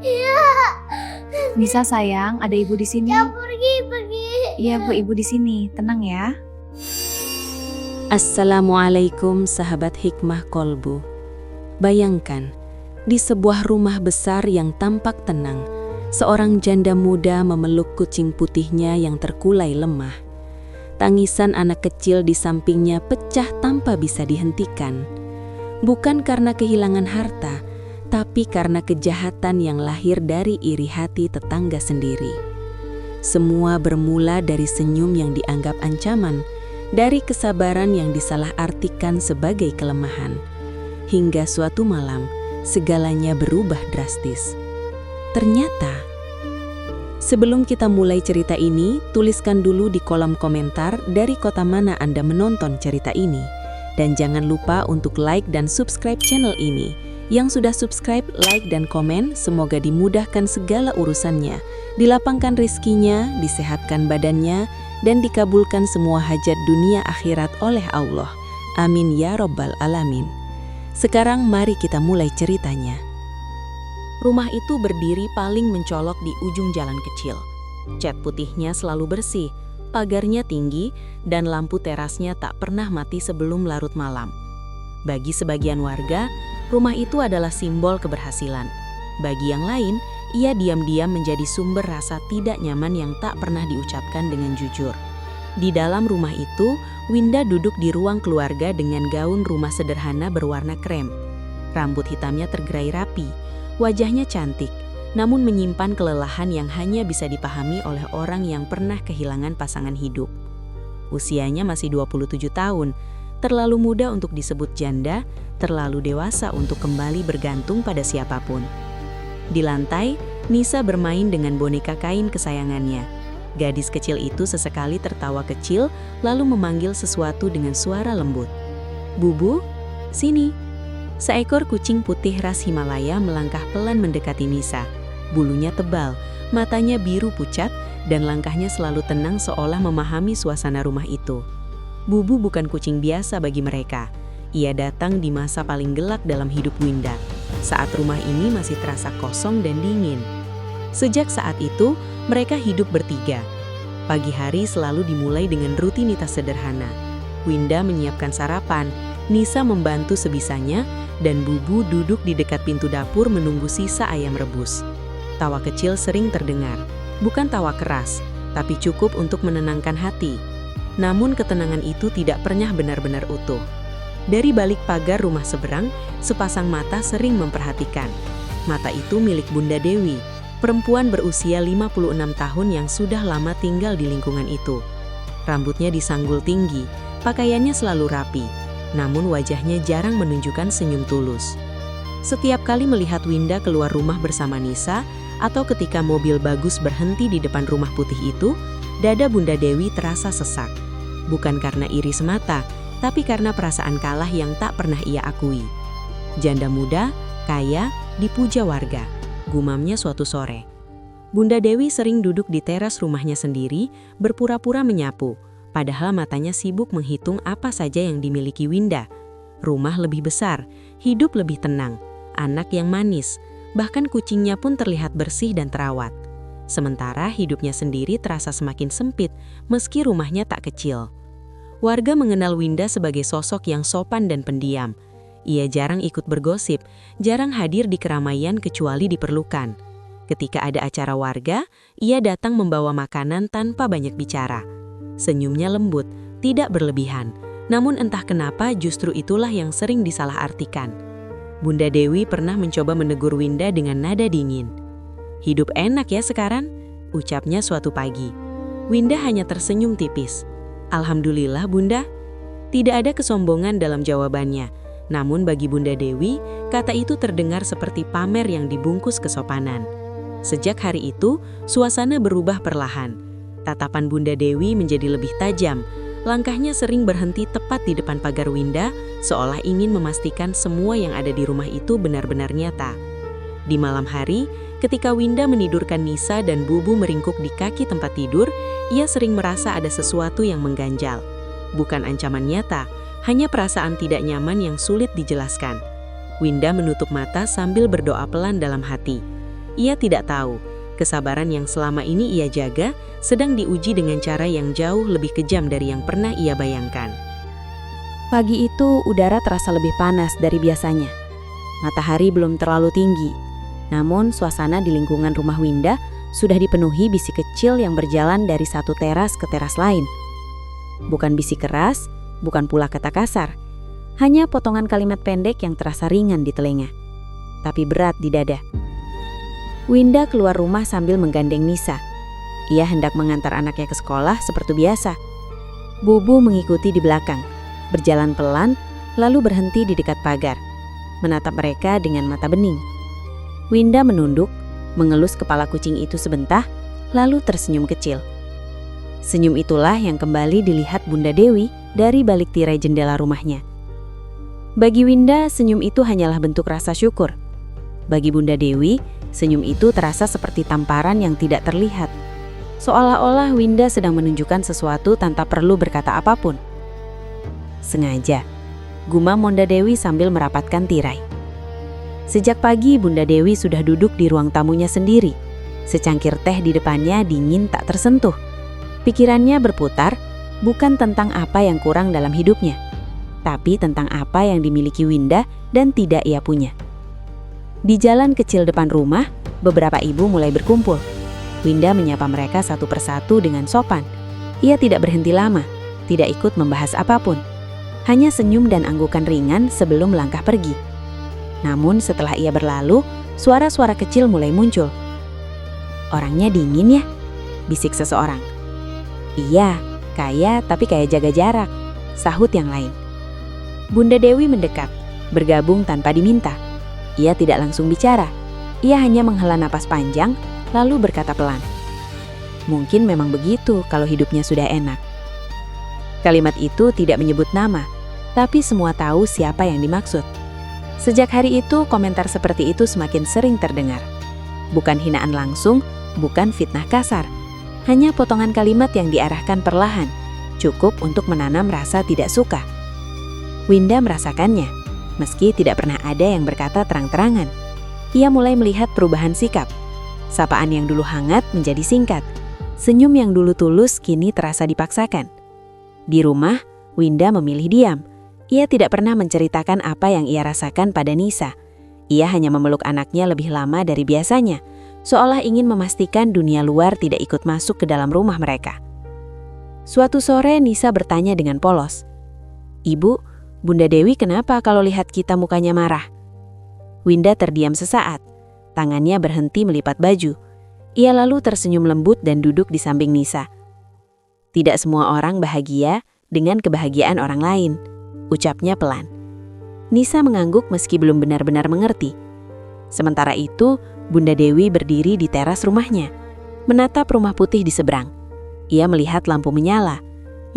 Iya. Nisa sayang, ada ibu di sini. Ya pergi. Iya bu, ibu di sini. Tenang ya. Assalamualaikum sahabat hikmah kolbu. Bayangkan, di sebuah rumah besar yang tampak tenang, seorang janda muda memeluk kucing putihnya yang terkulai lemah. Tangisan anak kecil di sampingnya pecah tanpa bisa dihentikan. Bukan karena kehilangan harta, tapi karena kejahatan yang lahir dari iri hati tetangga sendiri. Semua bermula dari senyum yang dianggap ancaman, dari kesabaran yang disalahartikan sebagai kelemahan. Hingga suatu malam, segalanya berubah drastis. Ternyata, sebelum kita mulai cerita ini, tuliskan dulu di kolom komentar dari kota mana Anda menonton cerita ini. Dan jangan lupa untuk like dan subscribe channel ini. Yang sudah subscribe, like, dan komen, semoga dimudahkan segala urusannya, dilapangkan rezekinya, disehatkan badannya, dan dikabulkan semua hajat dunia akhirat oleh Allah. Amin ya Rabbal Alamin. Sekarang mari kita mulai ceritanya. Rumah itu berdiri paling mencolok di ujung jalan kecil. Cat putihnya selalu bersih, pagarnya tinggi, dan lampu terasnya tak pernah mati sebelum larut malam. Bagi sebagian warga, rumah itu adalah simbol keberhasilan. Bagi yang lain, ia diam-diam menjadi sumber rasa tidak nyaman yang tak pernah diucapkan dengan jujur. Di dalam rumah itu, Winda duduk di ruang keluarga dengan gaun rumah sederhana berwarna krem. Rambut hitamnya tergerai rapi, wajahnya cantik, namun menyimpan kelelahan yang hanya bisa dipahami oleh orang yang pernah kehilangan pasangan hidup. Usianya masih 27 tahun, terlalu muda untuk disebut janda, terlalu dewasa untuk kembali bergantung pada siapapun. Di lantai, Nisa bermain dengan boneka kain kesayangannya. Gadis kecil itu sesekali tertawa kecil, lalu memanggil sesuatu dengan suara lembut. "Bubu, sini." Seekor kucing putih ras Himalaya melangkah pelan mendekati Nisa. Bulunya tebal, matanya biru pucat, dan langkahnya selalu tenang seolah memahami suasana rumah itu. Bubu bukan kucing biasa bagi mereka. Ia datang di masa paling gelap dalam hidup Winda, saat rumah ini masih terasa kosong dan dingin. Sejak saat itu, mereka hidup bertiga. Pagi hari selalu dimulai dengan rutinitas sederhana. Winda menyiapkan sarapan, Nisa membantu sebisanya, dan Bubu duduk di dekat pintu dapur menunggu sisa ayam rebus. Tawa kecil sering terdengar, bukan tawa keras, tapi cukup untuk menenangkan hati. Namun ketenangan itu tidak pernah benar-benar utuh. Dari balik pagar rumah seberang, sepasang mata sering memperhatikan. Mata itu milik Bunda Dewi, perempuan berusia 56 tahun yang sudah lama tinggal di lingkungan itu. Rambutnya disanggul tinggi, pakaiannya selalu rapi, namun wajahnya jarang menunjukkan senyum tulus. Setiap kali melihat Winda keluar rumah bersama Nisa, atau ketika mobil bagus berhenti di depan rumah putih itu, dada Bunda Dewi terasa sesak. Bukan karena iri semata, tapi karena perasaan kalah yang tak pernah ia akui. Janda muda, kaya, dipuja warga, gumamnya suatu sore. Bunda Dewi sering duduk di teras rumahnya sendiri, berpura-pura menyapu, padahal matanya sibuk menghitung apa saja yang dimiliki Winda. Rumah lebih besar, hidup lebih tenang, anak yang manis, bahkan kucingnya pun terlihat bersih dan terawat. Sementara hidupnya sendiri terasa semakin sempit, meski rumahnya tak kecil. Warga mengenal Winda sebagai sosok yang sopan dan pendiam. Ia jarang ikut bergosip, jarang hadir di keramaian kecuali diperlukan. Ketika ada acara warga, ia datang membawa makanan tanpa banyak bicara. Senyumnya lembut, tidak berlebihan, namun entah kenapa justru itulah yang sering disalahartikan. Bunda Dewi pernah mencoba menegur Winda dengan nada dingin. "Hidup enak ya sekarang," ucapnya suatu pagi. Winda hanya tersenyum tipis. "Alhamdulillah Bunda." Tidak ada kesombongan dalam jawabannya. Namun bagi Bunda Dewi, kata itu terdengar seperti pamer yang dibungkus kesopanan. Sejak hari itu, suasana berubah perlahan. Tatapan Bunda Dewi menjadi lebih tajam. Langkahnya sering berhenti tepat di depan pagar Winda, seolah ingin memastikan semua yang ada di rumah itu benar-benar nyata. Di malam hari, ketika Winda menidurkan Nisa dan Bubu meringkuk di kaki tempat tidur, ia sering merasa ada sesuatu yang mengganjal. Bukan ancaman nyata, hanya perasaan tidak nyaman yang sulit dijelaskan. Winda menutup mata sambil berdoa pelan dalam hati. Ia tidak tahu, kesabaran yang selama ini ia jaga sedang diuji dengan cara yang jauh lebih kejam dari yang pernah ia bayangkan. Pagi itu udara terasa lebih panas dari biasanya. Matahari belum terlalu tinggi, namun suasana di lingkungan rumah Winda sudah dipenuhi bisik kecil yang berjalan dari satu teras ke teras lain. Bukan bisik keras, bukan pula kata kasar. Hanya potongan kalimat pendek yang terasa ringan di telinga, tapi berat di dada. Winda keluar rumah sambil menggandeng Nisa. Ia hendak mengantar anaknya ke sekolah seperti biasa. Bubu mengikuti di belakang, berjalan pelan, lalu berhenti di dekat pagar, menatap mereka dengan mata bening. Winda menunduk, mengelus kepala kucing itu sebentar, lalu tersenyum kecil. Senyum itulah yang kembali dilihat Bunda Dewi dari balik tirai jendela rumahnya. Bagi Winda, senyum itu hanyalah bentuk rasa syukur. Bagi Bunda Dewi, senyum itu terasa seperti tamparan yang tidak terlihat. Seolah-olah Winda sedang menunjukkan sesuatu tanpa perlu berkata apapun. Sengaja, gumam Bunda Dewi sambil merapatkan tirai. Sejak pagi Bunda Dewi sudah duduk di ruang tamunya sendiri. Secangkir teh di depannya dingin tak tersentuh. Pikirannya berputar, bukan tentang apa yang kurang dalam hidupnya, tapi tentang apa yang dimiliki Winda dan tidak ia punya. Di jalan kecil depan rumah, beberapa ibu mulai berkumpul. Winda menyapa mereka satu persatu dengan sopan. Ia tidak berhenti lama, tidak ikut membahas apapun. Hanya senyum dan anggukan ringan sebelum melangkah pergi. Namun setelah ia berlalu, suara-suara kecil mulai muncul. "Orangnya dingin ya?" bisik seseorang. "Iya, kaya tapi kayak jaga jarak," sahut yang lain. Bunda Dewi mendekat, bergabung tanpa diminta. Ia tidak langsung bicara. Ia hanya menghela napas panjang, lalu berkata pelan, "Mungkin memang begitu kalau hidupnya sudah enak." Kalimat itu tidak menyebut nama, tapi semua tahu siapa yang dimaksud. Sejak hari itu, komentar seperti itu semakin sering terdengar. Bukan hinaan langsung, bukan fitnah kasar. Hanya potongan kalimat yang diarahkan perlahan, cukup untuk menanam rasa tidak suka. Winda merasakannya, meski tidak pernah ada yang berkata terang-terangan. Ia mulai melihat perubahan sikap. Sapaan yang dulu hangat menjadi singkat. Senyum yang dulu tulus kini terasa dipaksakan. Di rumah, Winda memilih diam. Ia tidak pernah menceritakan apa yang ia rasakan pada Nisa. Ia hanya memeluk anaknya lebih lama dari biasanya, seolah ingin memastikan dunia luar tidak ikut masuk ke dalam rumah mereka. Suatu sore Nisa bertanya dengan polos, "Ibu, Bunda Dewi kenapa kalau lihat kita mukanya marah?" Winda terdiam sesaat. Tangannya berhenti melipat baju. Ia lalu tersenyum lembut dan duduk di samping Nisa. "Tidak semua orang bahagia dengan kebahagiaan orang lain," ucapnya pelan. Nisa mengangguk meski belum benar-benar mengerti. Sementara itu, Bunda Dewi berdiri di teras rumahnya, menatap rumah putih di seberang. Ia melihat lampu menyala,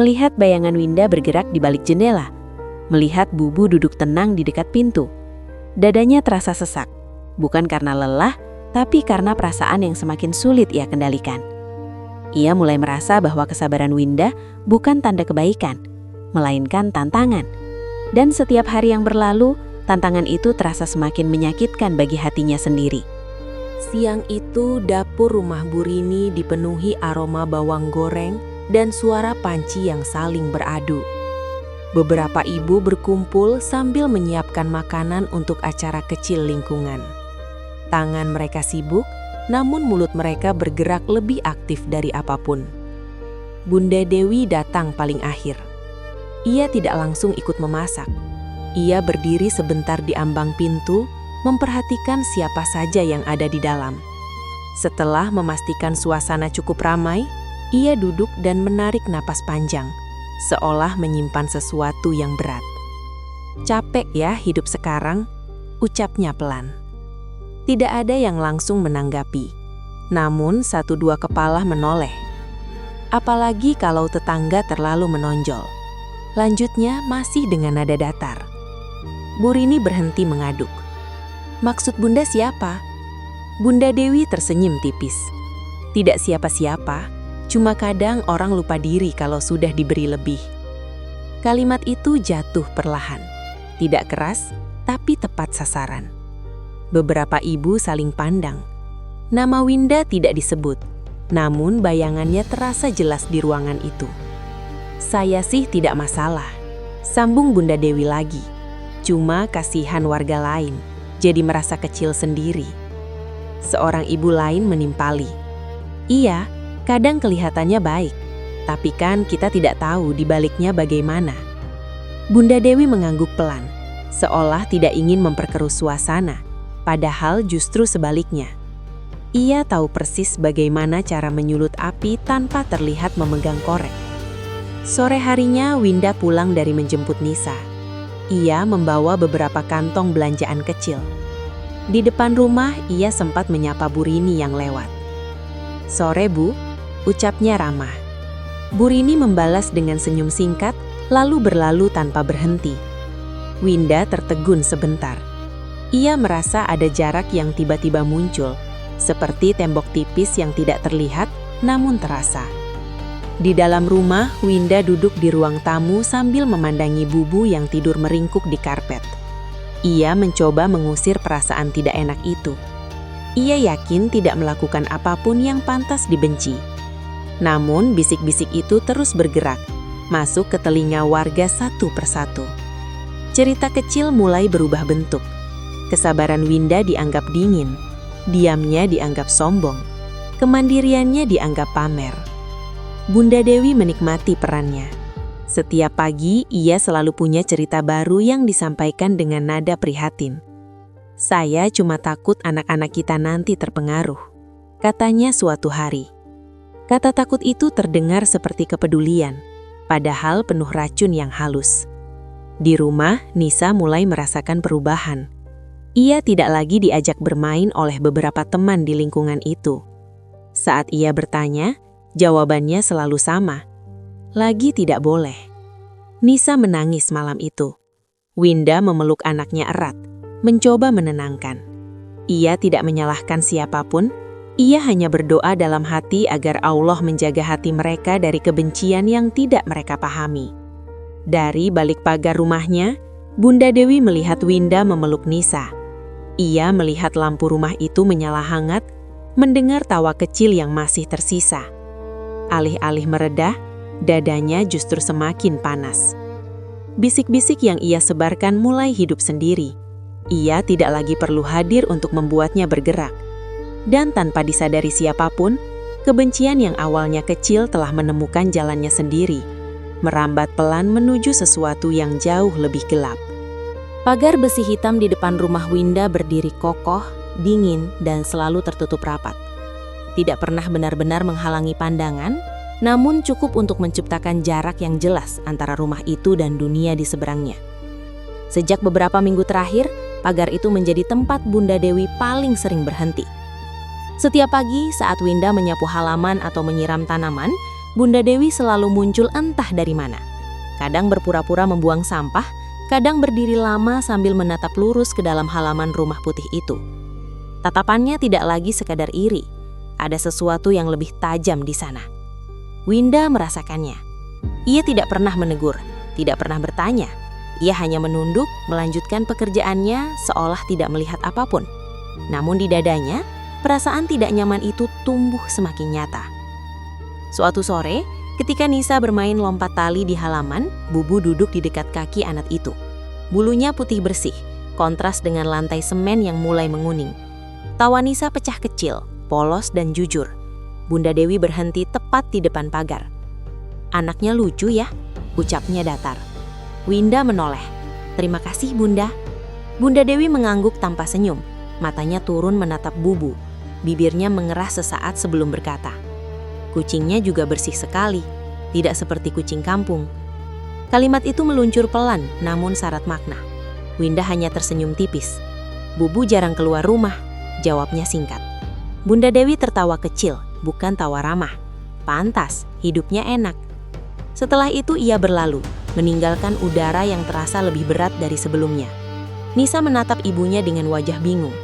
melihat bayangan Winda bergerak di balik jendela, melihat Bubu duduk tenang di dekat pintu. Dadanya terasa sesak, bukan karena lelah, tapi karena perasaan yang semakin sulit ia kendalikan. Ia mulai merasa bahwa kesabaran Winda bukan tanda kebaikan, melainkan tantangan. Dan setiap hari yang berlalu, tantangan itu terasa semakin menyakitkan bagi hatinya sendiri. Siang itu, dapur rumah Bu Rini dipenuhi aroma bawang goreng dan suara panci yang saling beradu. Beberapa ibu berkumpul sambil menyiapkan makanan untuk acara kecil lingkungan. Tangan mereka sibuk, namun mulut mereka bergerak lebih aktif dari apapun. Bunda Dewi datang paling akhir. Ia tidak langsung ikut memasak. Ia berdiri sebentar di ambang pintu, memperhatikan siapa saja yang ada di dalam. Setelah memastikan suasana cukup ramai, ia duduk dan menarik napas panjang, seolah menyimpan sesuatu yang berat. "Capek ya hidup sekarang," ucapnya pelan. Tidak ada yang langsung menanggapi, namun satu dua kepala menoleh. Apalagi kalau tetangga terlalu menonjol. Lanjutnya masih dengan nada datar. Bu Rini berhenti mengaduk. "Maksud Bunda siapa?" Bunda Dewi tersenyum tipis. "Tidak siapa-siapa, cuma kadang orang lupa diri kalau sudah diberi lebih." Kalimat itu jatuh perlahan. Tidak keras, tapi tepat sasaran. Beberapa ibu saling pandang. Nama Winda tidak disebut, namun bayangannya terasa jelas di ruangan itu. "Saya sih tidak masalah," sambung Bunda Dewi lagi. "Cuma kasihan warga lain, jadi merasa kecil sendiri." Seorang ibu lain menimpali. "Iya, kadang kelihatannya baik, tapi kan kita tidak tahu di baliknya bagaimana." Bunda Dewi mengangguk pelan, seolah tidak ingin memperkeruh suasana, padahal justru sebaliknya. Ia tahu persis bagaimana cara menyulut api tanpa terlihat memegang korek. Sore harinya Winda pulang dari menjemput Nisa. Ia membawa beberapa kantong belanjaan kecil. Di depan rumah ia sempat menyapa Bu Rini yang lewat. "Sore Bu," ucapnya ramah. Bu Rini membalas dengan senyum singkat, lalu berlalu tanpa berhenti. Winda tertegun sebentar. Ia merasa ada jarak yang tiba-tiba muncul, seperti tembok tipis yang tidak terlihat namun terasa. Di dalam rumah, Winda duduk di ruang tamu sambil memandangi Bubu yang tidur meringkuk di karpet. Ia mencoba mengusir perasaan tidak enak itu. Ia yakin tidak melakukan apapun yang pantas dibenci. Namun bisik-bisik itu terus bergerak, masuk ke telinga warga satu persatu. Cerita kecil mulai berubah bentuk. Kesabaran Winda dianggap dingin, diamnya dianggap sombong, kemandiriannya dianggap pamer. Bunda Dewi menikmati perannya. Setiap pagi, ia selalu punya cerita baru yang disampaikan dengan nada prihatin. "Saya cuma takut anak-anak kita nanti terpengaruh," katanya suatu hari. Kata takut itu terdengar seperti kepedulian, padahal penuh racun yang halus. Di rumah, Nisa mulai merasakan perubahan. Ia tidak lagi diajak bermain oleh beberapa teman di lingkungan itu. Saat ia bertanya, jawabannya selalu sama. Lagi tidak boleh. Nisa menangis malam itu. Winda memeluk anaknya erat, mencoba menenangkan. Ia tidak menyalahkan siapapun, ia hanya berdoa dalam hati agar Allah menjaga hati mereka dari kebencian yang tidak mereka pahami. Dari balik pagar rumahnya, Bunda Dewi melihat Winda memeluk Nisa. Ia melihat lampu rumah itu menyala hangat, mendengar tawa kecil yang masih tersisa. Alih-alih meredah, dadanya justru semakin panas. Bisik-bisik yang ia sebarkan mulai hidup sendiri. Ia tidak lagi perlu hadir untuk membuatnya bergerak. Dan tanpa disadari siapapun, kebencian yang awalnya kecil telah menemukan jalannya sendiri, merambat pelan menuju sesuatu yang jauh lebih gelap. Pagar besi hitam di depan rumah Winda berdiri kokoh, dingin, dan selalu tertutup rapat. Tidak pernah benar-benar menghalangi pandangan, namun cukup untuk menciptakan jarak yang jelas antara rumah itu dan dunia di seberangnya. Sejak beberapa minggu terakhir, pagar itu menjadi tempat Bunda Dewi paling sering berhenti. Setiap pagi saat Winda menyapu halaman atau menyiram tanaman, Bunda Dewi selalu muncul entah dari mana. Kadang berpura-pura membuang sampah, kadang berdiri lama sambil menatap lurus ke dalam halaman rumah putih itu. Tatapannya tidak lagi sekadar iri, ada sesuatu yang lebih tajam di sana. Winda merasakannya. Ia tidak pernah menegur, tidak pernah bertanya. Ia hanya menunduk, melanjutkan pekerjaannya seolah tidak melihat apapun. Namun di dadanya, perasaan tidak nyaman itu tumbuh semakin nyata. Suatu sore, ketika Nisa bermain lompat tali di halaman, Bubu duduk di dekat kaki anak itu. Bulunya putih bersih, kontras dengan lantai semen yang mulai menguning. Tawa Nisa pecah kecil, polos dan jujur. Bunda Dewi berhenti tepat di depan pagar. "Anaknya lucu ya," ucapnya datar. Winda menoleh. "Terima kasih Bunda." Bunda Dewi mengangguk tanpa senyum, matanya turun menatap Bubu. Bibirnya mengerah sesaat sebelum berkata, "Kucingnya juga bersih sekali, tidak seperti kucing kampung." Kalimat itu meluncur pelan, namun syarat makna. Winda hanya tersenyum tipis. "Bubu jarang keluar rumah," jawabnya singkat. Bunda Dewi tertawa kecil, bukan tawa ramah. Pantas, hidupnya enak. Setelah itu ia berlalu, meninggalkan udara yang terasa lebih berat dari sebelumnya. Nisa menatap ibunya dengan wajah bingung.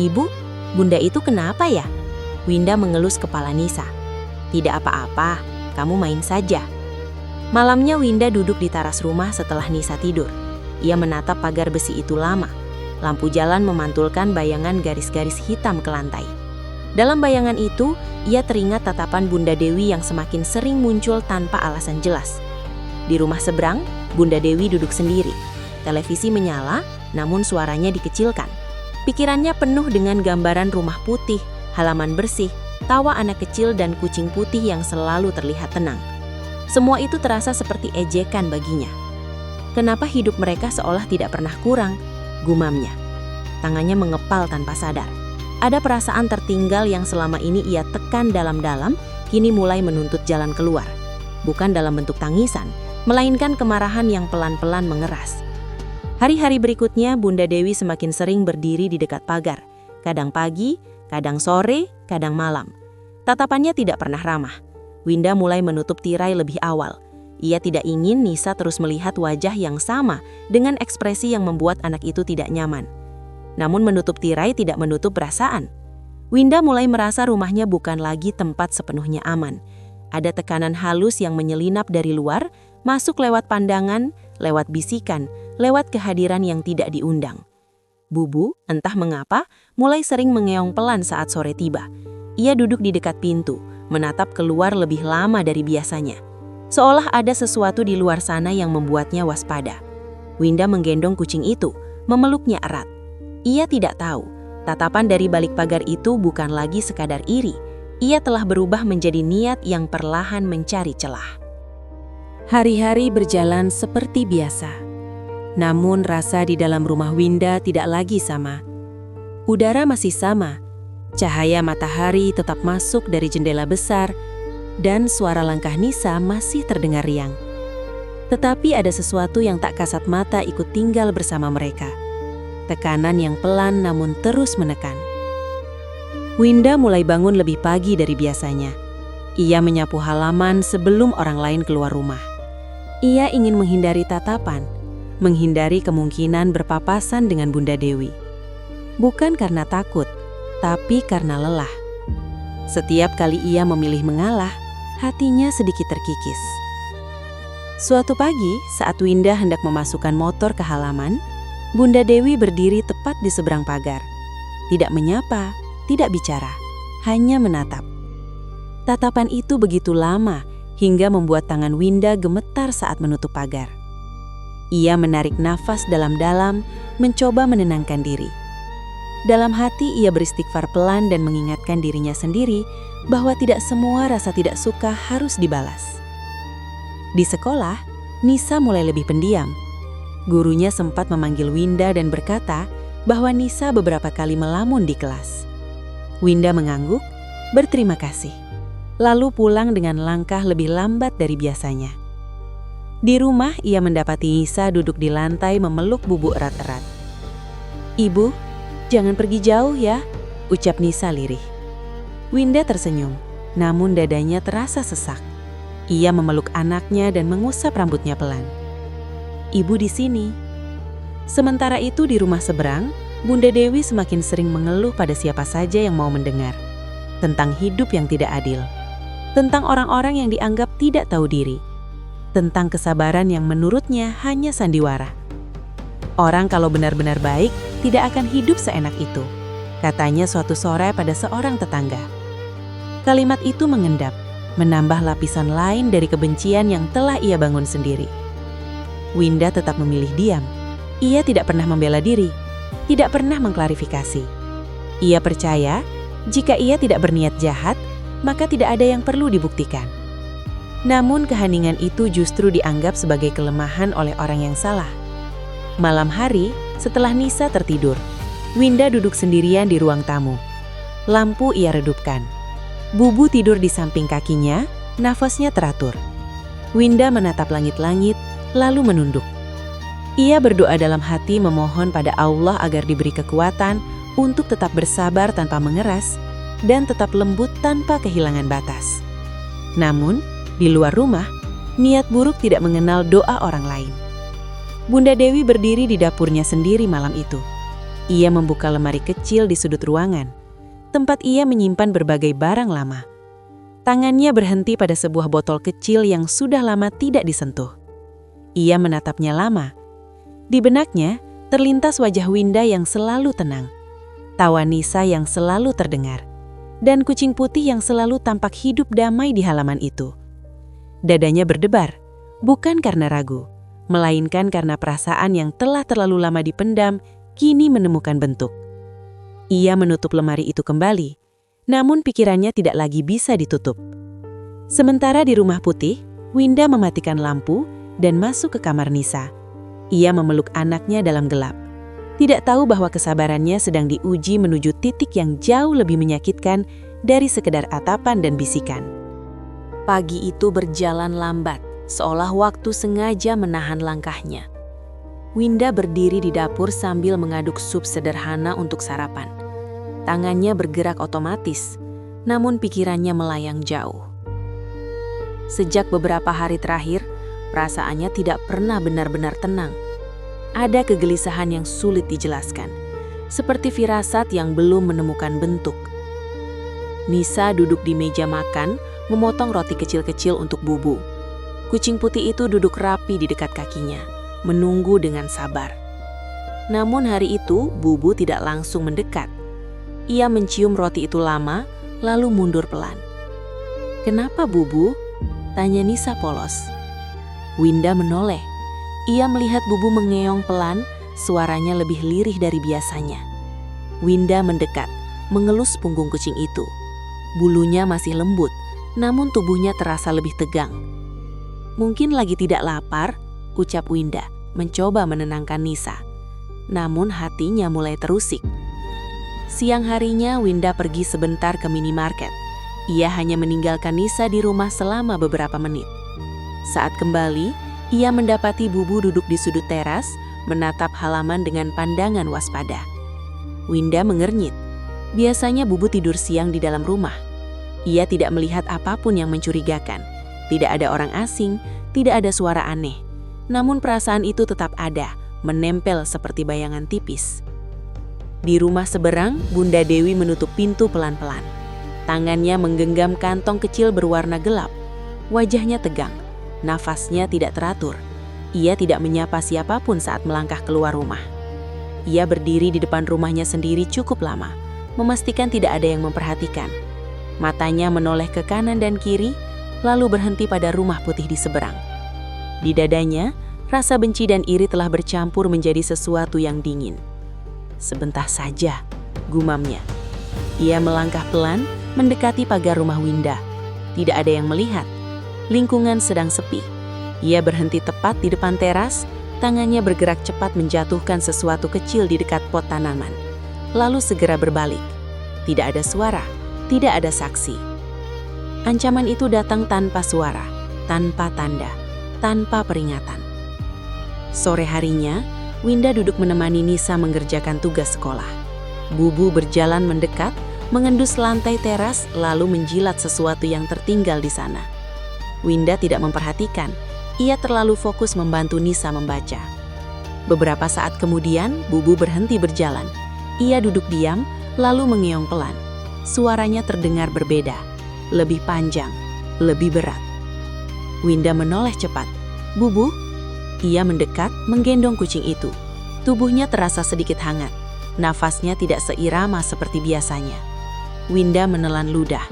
"Ibu, Bunda itu kenapa ya?" Winda mengelus kepala Nisa. "Tidak apa-apa, kamu main saja." Malamnya Winda duduk di teras rumah setelah Nisa tidur. Ia menatap pagar besi itu lama. Lampu jalan memantulkan bayangan garis-garis hitam ke lantai. Dalam bayangan itu, ia teringat tatapan Bunda Dewi yang semakin sering muncul tanpa alasan jelas. Di rumah seberang, Bunda Dewi duduk sendiri. Televisi menyala, namun suaranya dikecilkan. Pikirannya penuh dengan gambaran rumah putih, halaman bersih, tawa anak kecil dan kucing putih yang selalu terlihat tenang. Semua itu terasa seperti ejekan baginya. Kenapa hidup mereka seolah tidak pernah kurang? Gumamnya. Tangannya mengepal tanpa sadar. Ada perasaan tertinggal yang selama ini ia tekan dalam-dalam, kini mulai menuntut jalan keluar. Bukan dalam bentuk tangisan, melainkan kemarahan yang pelan-pelan mengeras. Hari-hari berikutnya, Bunda Dewi semakin sering berdiri di dekat pagar. Kadang pagi, kadang sore, kadang malam. Tatapannya tidak pernah ramah. Winda mulai menutup tirai lebih awal. Ia tidak ingin Nisa terus melihat wajah yang sama dengan ekspresi yang membuat anak itu tidak nyaman. Namun menutup tirai tidak menutup perasaan. Winda mulai merasa rumahnya bukan lagi tempat sepenuhnya aman. Ada tekanan halus yang menyelinap dari luar, masuk lewat pandangan, lewat bisikan, lewat kehadiran yang tidak diundang. Bubu, entah mengapa, mulai sering mengeong pelan saat sore tiba. Ia duduk di dekat pintu, menatap keluar lebih lama dari biasanya. Seolah ada sesuatu di luar sana yang membuatnya waspada. Winda menggendong kucing itu, memeluknya erat. Ia tidak tahu, tatapan dari balik pagar itu bukan lagi sekadar iri. Ia telah berubah menjadi niat yang perlahan mencari celah. Hari-hari berjalan seperti biasa. Namun rasa di dalam rumah Winda tidak lagi sama. Udara masih sama. Cahaya matahari tetap masuk dari jendela besar, dan suara langkah Nisa masih terdengar riang. Tetapi ada sesuatu yang tak kasat mata ikut tinggal bersama mereka. Tekanan yang pelan namun terus menekan. Winda mulai bangun lebih pagi dari biasanya. Ia menyapu halaman sebelum orang lain keluar rumah. Ia ingin menghindari tatapan, menghindari kemungkinan berpapasan dengan Bunda Dewi. Bukan karena takut, tapi karena lelah. Setiap kali ia memilih mengalah, hatinya sedikit terkikis. Suatu pagi, saat Winda hendak memasukkan motor ke halaman, Bunda Dewi berdiri tepat di seberang pagar. Tidak menyapa, tidak bicara, hanya menatap. Tatapan itu begitu lama, hingga membuat tangan Winda gemetar saat menutup pagar. Ia menarik nafas dalam-dalam, mencoba menenangkan diri. Dalam hati ia beristighfar pelan dan mengingatkan dirinya sendiri bahwa tidak semua rasa tidak suka harus dibalas. Di sekolah, Nisa mulai lebih pendiam. Gurunya sempat memanggil Winda dan berkata bahwa Nisa beberapa kali melamun di kelas. Winda mengangguk, berterima kasih, lalu pulang dengan langkah lebih lambat dari biasanya. Di rumah, ia mendapati Nisa duduk di lantai memeluk Bubu erat-erat. "Ibu, jangan pergi jauh ya," ucap Nisa lirih. Winda tersenyum, namun dadanya terasa sesak. Ia memeluk anaknya dan mengusap rambutnya pelan. "Ibu di sini." Sementara itu di rumah seberang, Bunda Dewi semakin sering mengeluh pada siapa saja yang mau mendengar. Tentang hidup yang tidak adil. Tentang orang-orang yang dianggap tidak tahu diri. Tentang kesabaran yang menurutnya hanya sandiwara. Orang kalau benar-benar baik tidak akan hidup seenak itu, katanya suatu sore pada seorang tetangga. Kalimat itu mengendap, menambah lapisan lain dari kebencian yang telah ia bangun sendiri. Winda tetap memilih diam. Ia tidak pernah membela diri, tidak pernah mengklarifikasi. Ia percaya, jika ia tidak berniat jahat, maka tidak ada yang perlu dibuktikan. Namun keheningan itu justru dianggap sebagai kelemahan oleh orang yang salah. Malam hari, setelah Nisa tertidur, Winda duduk sendirian di ruang tamu. Lampu ia redupkan. Bubu tidur di samping kakinya, nafasnya teratur. Winda menatap langit-langit, lalu menunduk. Ia berdoa dalam hati memohon pada Allah agar diberi kekuatan untuk tetap bersabar tanpa mengeras dan tetap lembut tanpa kehilangan batas. Namun, di luar rumah, niat buruk tidak mengenal doa orang lain. Bunda Dewi berdiri di dapurnya sendiri malam itu. Ia membuka lemari kecil di sudut ruangan, tempat ia menyimpan berbagai barang lama. Tangannya berhenti pada sebuah botol kecil yang sudah lama tidak disentuh. Ia menatapnya lama. Di benaknya, terlintas wajah Winda yang selalu tenang, tawa Nisa yang selalu terdengar, dan kucing putih yang selalu tampak hidup damai di halaman itu. Dadanya berdebar, bukan karena ragu, melainkan karena perasaan yang telah terlalu lama dipendam kini menemukan bentuk. Ia menutup lemari itu kembali, namun pikirannya tidak lagi bisa ditutup. Sementara di rumah putih, Winda mematikan lampu dan masuk ke kamar Nisa. Ia memeluk anaknya dalam gelap. Tidak tahu bahwa kesabarannya sedang diuji menuju titik yang jauh lebih menyakitkan dari sekedar atapan dan bisikan. Pagi itu berjalan lambat, seolah waktu sengaja menahan langkahnya. Winda berdiri di dapur sambil mengaduk sup sederhana untuk sarapan. Tangannya bergerak otomatis, namun pikirannya melayang jauh. Sejak beberapa hari terakhir, perasaannya tidak pernah benar-benar tenang. Ada kegelisahan yang sulit dijelaskan, seperti firasat yang belum menemukan bentuk. Nisa duduk di meja makan, memotong roti kecil-kecil untuk Bubu. Kucing putih itu duduk rapi di dekat kakinya, menunggu dengan sabar. Namun hari itu, Bubu tidak langsung mendekat. Ia mencium roti itu lama, lalu mundur pelan. "Kenapa, Bubu?" tanya Nisa polos. Winda menoleh. Ia melihat Bubu mengeong pelan, suaranya lebih lirih dari biasanya. Winda mendekat, mengelus punggung kucing itu. Bulunya masih lembut, namun tubuhnya terasa lebih tegang. "Mungkin lagi tidak lapar," ucap Winda, mencoba menenangkan Nisa. Namun hatinya mulai terusik. Siang harinya Winda pergi sebentar ke minimarket. Ia hanya meninggalkan Nisa di rumah selama beberapa menit. Saat kembali, ia mendapati Bubu duduk di sudut teras, menatap halaman dengan pandangan waspada. Winda mengernyit. Biasanya Bubu tidur siang di dalam rumah. Ia tidak melihat apapun yang mencurigakan. Tidak ada orang asing, tidak ada suara aneh. Namun perasaan itu tetap ada, menempel seperti bayangan tipis. Di rumah seberang, Bunda Dewi menutup pintu pelan-pelan. Tangannya menggenggam kantong kecil berwarna gelap. Wajahnya tegang, nafasnya tidak teratur. Ia tidak menyapa siapapun saat melangkah keluar rumah. Ia berdiri di depan rumahnya sendiri cukup lama, memastikan tidak ada yang memperhatikan. Matanya menoleh ke kanan dan kiri, lalu berhenti pada rumah putih di seberang. Di dadanya, rasa benci dan iri telah bercampur menjadi sesuatu yang dingin. "Sebentar saja," gumamnya. Ia melangkah pelan, mendekati pagar rumah Winda. Tidak ada yang melihat. Lingkungan sedang sepi. Ia berhenti tepat di depan teras, tangannya bergerak cepat menjatuhkan sesuatu kecil di dekat pot tanaman. Lalu segera berbalik. Tidak ada suara, tidak ada saksi. Ancaman itu datang tanpa suara, tanpa tanda, tanpa peringatan. Sore harinya, Winda duduk menemani Nisa mengerjakan tugas sekolah. Bubu berjalan mendekat, mengendus lantai teras lalu menjilat sesuatu yang tertinggal di sana. Winda tidak memperhatikan, ia terlalu fokus membantu Nisa membaca. Beberapa saat kemudian, Bubu berhenti berjalan. Ia duduk diam, lalu mengeong pelan. Suaranya terdengar berbeda, lebih panjang, lebih berat. Winda menoleh cepat. "Bubu?" Ia mendekat, menggendong kucing itu. Tubuhnya terasa sedikit hangat. Nafasnya tidak seirama seperti biasanya. Winda menelan ludah.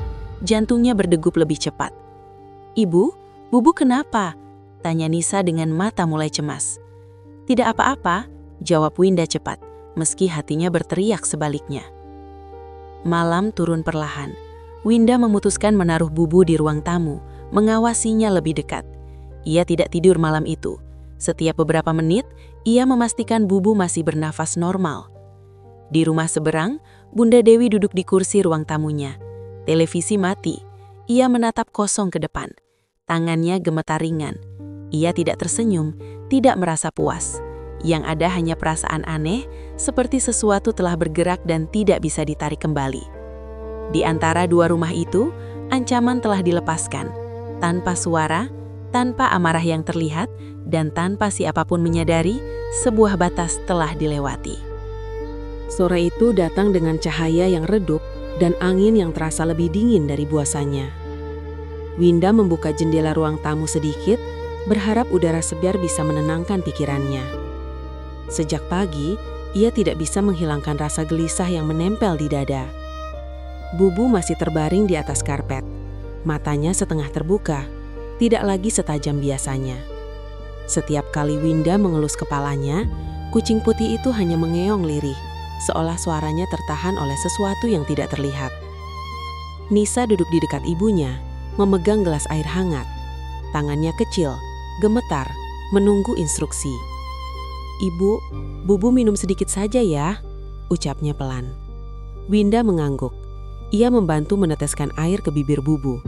Jantungnya berdegup lebih cepat. "Ibu, Bubu kenapa?" tanya Nisa dengan mata mulai cemas. "Tidak apa-apa," jawab Winda cepat, meski hatinya berteriak sebaliknya. Malam turun perlahan. Winda memutuskan menaruh Bubu di ruang tamu, mengawasinya lebih dekat. Ia tidak tidur malam itu. Setiap beberapa menit, ia memastikan Bubu masih bernafas normal. Di rumah seberang, Bunda Dewi duduk di kursi ruang tamunya. Televisi mati. Ia menatap kosong ke depan. Tangannya gemetar ringan. Ia tidak tersenyum, tidak merasa puas. Yang ada hanya perasaan aneh, seperti sesuatu telah bergerak dan tidak bisa ditarik kembali. Di antara dua rumah itu, ancaman telah dilepaskan. Tanpa suara, tanpa amarah yang terlihat, dan tanpa siapapun menyadari, sebuah batas telah dilewati. Sore itu datang dengan cahaya yang redup dan angin yang terasa lebih dingin dari biasanya. Winda membuka jendela ruang tamu sedikit, berharap udara segar bisa menenangkan pikirannya. Sejak pagi, ia tidak bisa menghilangkan rasa gelisah yang menempel di dada. Bubu masih terbaring di atas karpet. Matanya setengah terbuka, tidak lagi setajam biasanya. Setiap kali Winda mengelus kepalanya, kucing putih itu hanya mengeong lirih, seolah suaranya tertahan oleh sesuatu yang tidak terlihat. Nisa duduk di dekat ibunya, memegang gelas air hangat. Tangannya kecil, gemetar, menunggu instruksi. "Ibu, Bubu minum sedikit saja ya," ucapnya pelan. Winda mengangguk. Ia membantu meneteskan air ke bibir Bubu.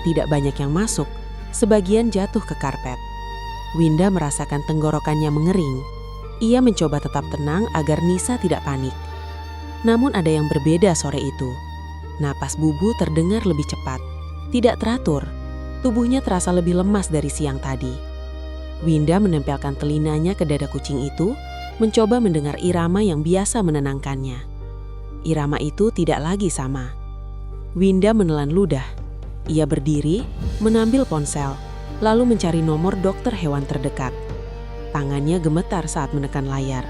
Tidak banyak yang masuk, sebagian jatuh ke karpet. Winda merasakan tenggorokannya mengering. Ia mencoba tetap tenang agar Nisa tidak panik. Namun ada yang berbeda sore itu. Napas Bubu terdengar lebih cepat, tidak teratur. Tubuhnya terasa lebih lemas dari siang tadi. Winda menempelkan telinganya ke dada kucing itu, mencoba mendengar irama yang biasa menenangkannya. Irama itu tidak lagi sama. Winda menelan ludah. Ia berdiri, mengambil ponsel, lalu mencari nomor dokter hewan terdekat. Tangannya gemetar saat menekan layar.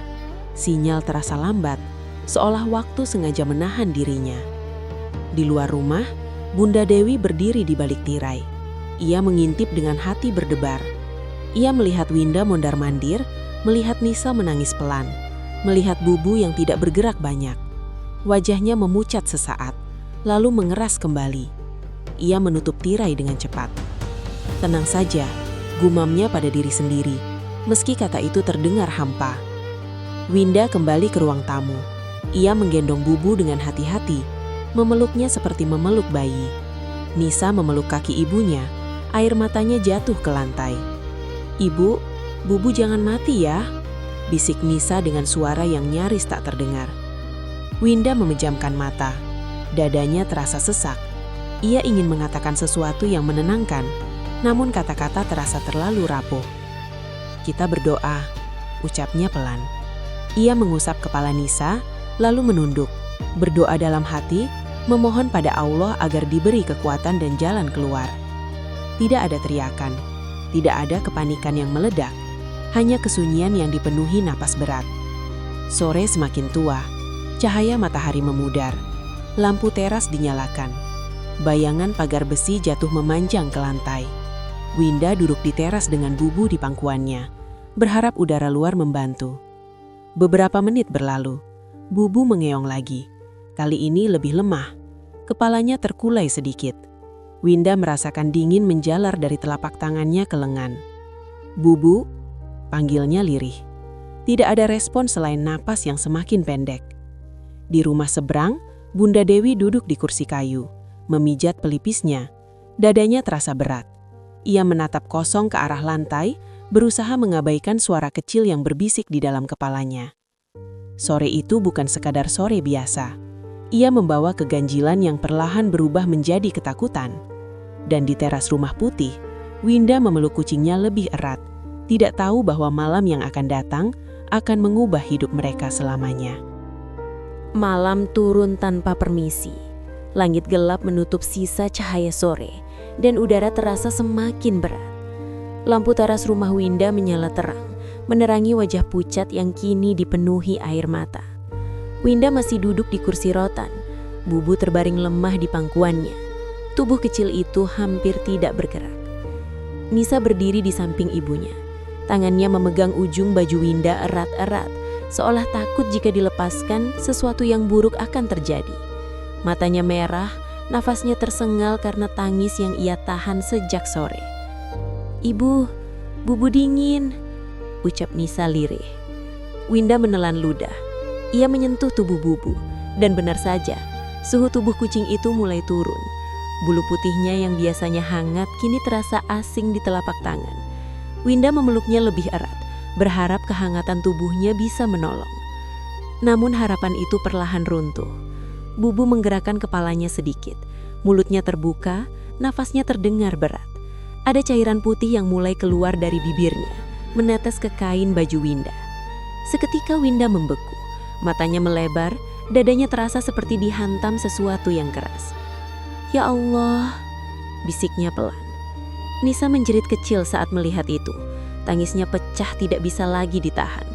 Sinyal terasa lambat, seolah waktu sengaja menahan dirinya. Di luar rumah, Bunda Dewi berdiri di balik tirai. Ia mengintip dengan hati berdebar. Ia melihat Winda mondar-mandir, melihat Nisa menangis pelan, melihat Bubu yang tidak bergerak banyak. Wajahnya memucat sesaat, lalu mengeras kembali. Ia menutup tirai dengan cepat. "Tenang saja," gumamnya pada diri sendiri, meski kata itu terdengar hampa. Winda kembali ke ruang tamu. Ia menggendong Bubu dengan hati-hati, memeluknya seperti memeluk bayi. Nisa memeluk kaki ibunya, air matanya jatuh ke lantai. "Ibu, Bubu jangan mati ya," bisik Nisa dengan suara yang nyaris tak terdengar. Winda memejamkan mata. Dadanya terasa sesak. Ia ingin mengatakan sesuatu yang menenangkan, namun kata-kata terasa terlalu rapuh. "Kita berdoa," ucapnya pelan. Ia mengusap kepala Nisa, lalu menunduk, berdoa dalam hati, memohon pada Allah agar diberi kekuatan dan jalan keluar. Tidak ada teriakan, tidak ada kepanikan yang meledak, hanya kesunyian yang dipenuhi napas berat. Sore semakin tua, cahaya matahari memudar, lampu teras dinyalakan. Bayangan pagar besi jatuh memanjang ke lantai. Winda duduk di teras dengan Bubu di pangkuannya, berharap udara luar membantu. Beberapa menit berlalu, Bubu mengeong lagi. Kali ini lebih lemah, kepalanya terkulai sedikit. Winda merasakan dingin menjalar dari telapak tangannya ke lengan. "Bubu," panggilnya lirih. Tidak ada respon selain napas yang semakin pendek. Di rumah seberang, Bunda Dewi duduk di kursi kayu, memijat pelipisnya. Dadanya terasa berat. Ia menatap kosong ke arah lantai, berusaha mengabaikan suara kecil yang berbisik di dalam kepalanya. Sore itu bukan sekadar sore biasa. Ia membawa keganjilan yang perlahan berubah menjadi ketakutan. Dan di teras rumah putih, Winda memeluk kucingnya lebih erat, tidak tahu bahwa malam yang akan datang akan mengubah hidup mereka selamanya. Malam turun tanpa permisi. Langit gelap menutup sisa cahaya sore, dan udara terasa semakin berat. Lampu teras rumah Winda menyala terang, menerangi wajah pucat yang kini dipenuhi air mata. Winda masih duduk di kursi rotan. Bubu terbaring lemah di pangkuannya. Tubuh kecil itu hampir tidak bergerak. Nisa berdiri di samping ibunya. Tangannya memegang ujung baju Winda erat-erat, seolah takut jika dilepaskan sesuatu yang buruk akan terjadi. Matanya merah, nafasnya tersengal karena tangis yang ia tahan sejak sore. "Ibu, Bubu dingin," ucap Nisa lirih. Winda menelan ludah. Ia menyentuh tubuh Bubu, dan benar saja, suhu tubuh kucing itu mulai turun. Bulu putihnya yang biasanya hangat kini terasa asing di telapak tangan. Winda memeluknya lebih erat, berharap kehangatan tubuhnya bisa menolong. Namun harapan itu perlahan runtuh. Bubu menggerakkan kepalanya sedikit, mulutnya terbuka, nafasnya terdengar berat. Ada cairan putih yang mulai keluar dari bibirnya, menetes ke kain baju Winda. Seketika Winda membeku, matanya melebar, dadanya terasa seperti dihantam sesuatu yang keras. "Ya Allah," bisiknya pelan. Nisa menjerit kecil saat melihat itu. Tangisnya pecah tidak bisa lagi ditahan.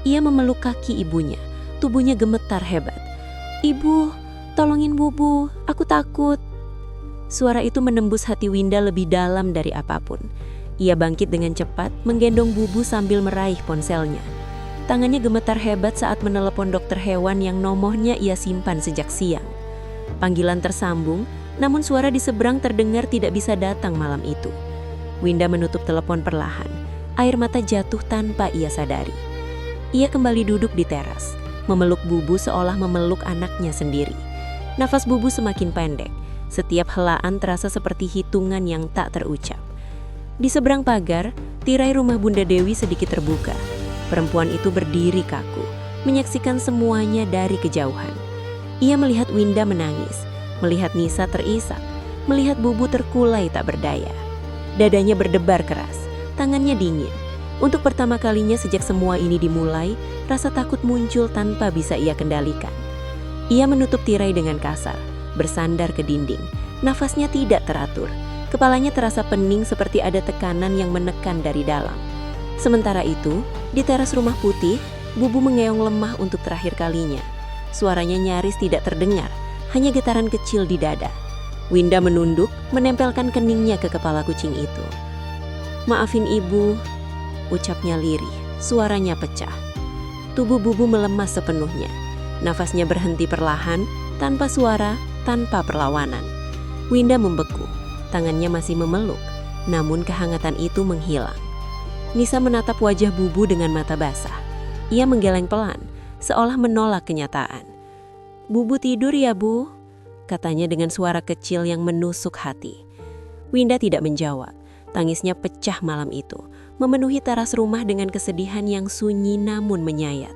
Ia memeluk kaki ibunya, tubuhnya gemetar hebat. "Ibu, tolongin Bubu, aku takut." Suara itu menembus hati Winda lebih dalam dari apapun. Ia bangkit dengan cepat, menggendong Bubu sambil meraih ponselnya. Tangannya gemetar hebat saat menelepon dokter hewan yang nomornya ia simpan sejak siang. Panggilan tersambung, namun suara di seberang terdengar tidak bisa datang malam itu. Winda menutup telepon perlahan. Air mata jatuh tanpa ia sadari. Ia kembali duduk di teras, memeluk Bubu seolah memeluk anaknya sendiri. Nafas Bubu semakin pendek. Setiap helaan terasa seperti hitungan yang tak terucap. Di seberang pagar, tirai rumah Bunda Dewi sedikit terbuka. Perempuan itu berdiri kaku, menyaksikan semuanya dari kejauhan. Ia melihat Winda menangis, melihat Nisa terisak, melihat Bubu terkulai tak berdaya. Dadanya berdebar keras, tangannya dingin. Untuk pertama kalinya sejak semua ini dimulai, rasa takut muncul tanpa bisa ia kendalikan. Ia menutup tirai dengan kasar, bersandar ke dinding. Nafasnya tidak teratur. Kepalanya terasa pening seperti ada tekanan yang menekan dari dalam. Sementara itu, di teras rumah putih, Bubu mengeong lemah untuk terakhir kalinya. Suaranya nyaris tidak terdengar, hanya getaran kecil di dada. Winda menunduk, menempelkan keningnya ke kepala kucing itu. "Maafin ibu," ucapnya lirih, suaranya pecah. Tubuh Bubu melemas sepenuhnya. Nafasnya berhenti perlahan, tanpa suara, tanpa perlawanan. Winda membeku, tangannya masih memeluk, namun kehangatan itu menghilang. Nisa menatap wajah Bubu dengan mata basah. Ia menggeleng pelan, seolah menolak kenyataan. "Bubu tidur ya, Bu?" katanya dengan suara kecil yang menusuk hati. Winda tidak menjawab. Tangisnya pecah malam itu, memenuhi teras rumah dengan kesedihan yang sunyi namun menyayat.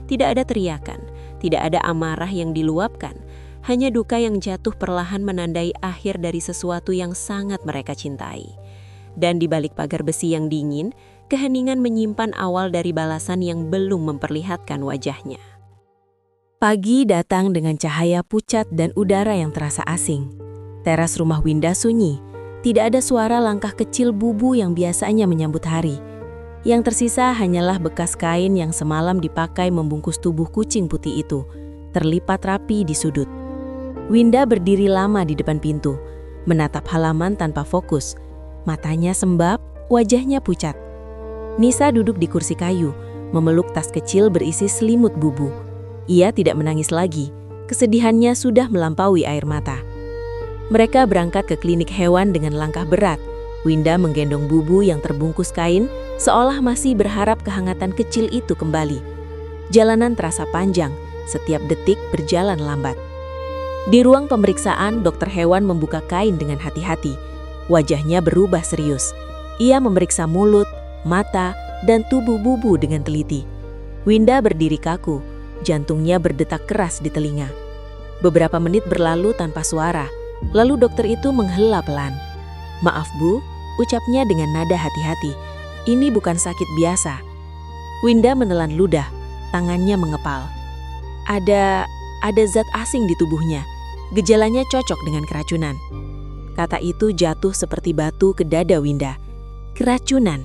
Tidak ada teriakan, tidak ada amarah yang diluapkan, hanya duka yang jatuh perlahan menandai akhir dari sesuatu yang sangat mereka cintai. Dan di balik pagar besi yang dingin, keheningan menyimpan awal dari balasan yang belum memperlihatkan wajahnya. Pagi datang dengan cahaya pucat dan udara yang terasa asing. Teras rumah Winda sunyi. Tidak ada suara langkah kecil Bubu yang biasanya menyambut hari. Yang tersisa hanyalah bekas kain yang semalam dipakai membungkus tubuh kucing putih itu, terlipat rapi di sudut. Winda berdiri lama di depan pintu, menatap halaman tanpa fokus. Matanya sembab, wajahnya pucat. Nisa duduk di kursi kayu, memeluk tas kecil berisi selimut Bubu. Ia tidak menangis lagi, kesedihannya sudah melampaui air mata. Mereka berangkat ke klinik hewan dengan langkah berat. Winda menggendong Bubu yang terbungkus kain, seolah masih berharap kehangatan kecil itu kembali. Jalanan terasa panjang, setiap detik berjalan lambat. Di ruang pemeriksaan, dokter hewan membuka kain dengan hati-hati. Wajahnya berubah serius. Ia memeriksa mulut, mata, dan tubuh Bubu dengan teliti. Winda berdiri kaku, jantungnya berdetak keras di telinga. Beberapa menit berlalu tanpa suara. Lalu dokter itu menghela pelan. "Maaf Bu," ucapnya dengan nada hati-hati. "Ini bukan sakit biasa." Winda menelan ludah, tangannya mengepal. Ada zat asing di tubuhnya. Gejalanya cocok dengan keracunan. Kata itu jatuh seperti batu ke dada Winda. Keracunan.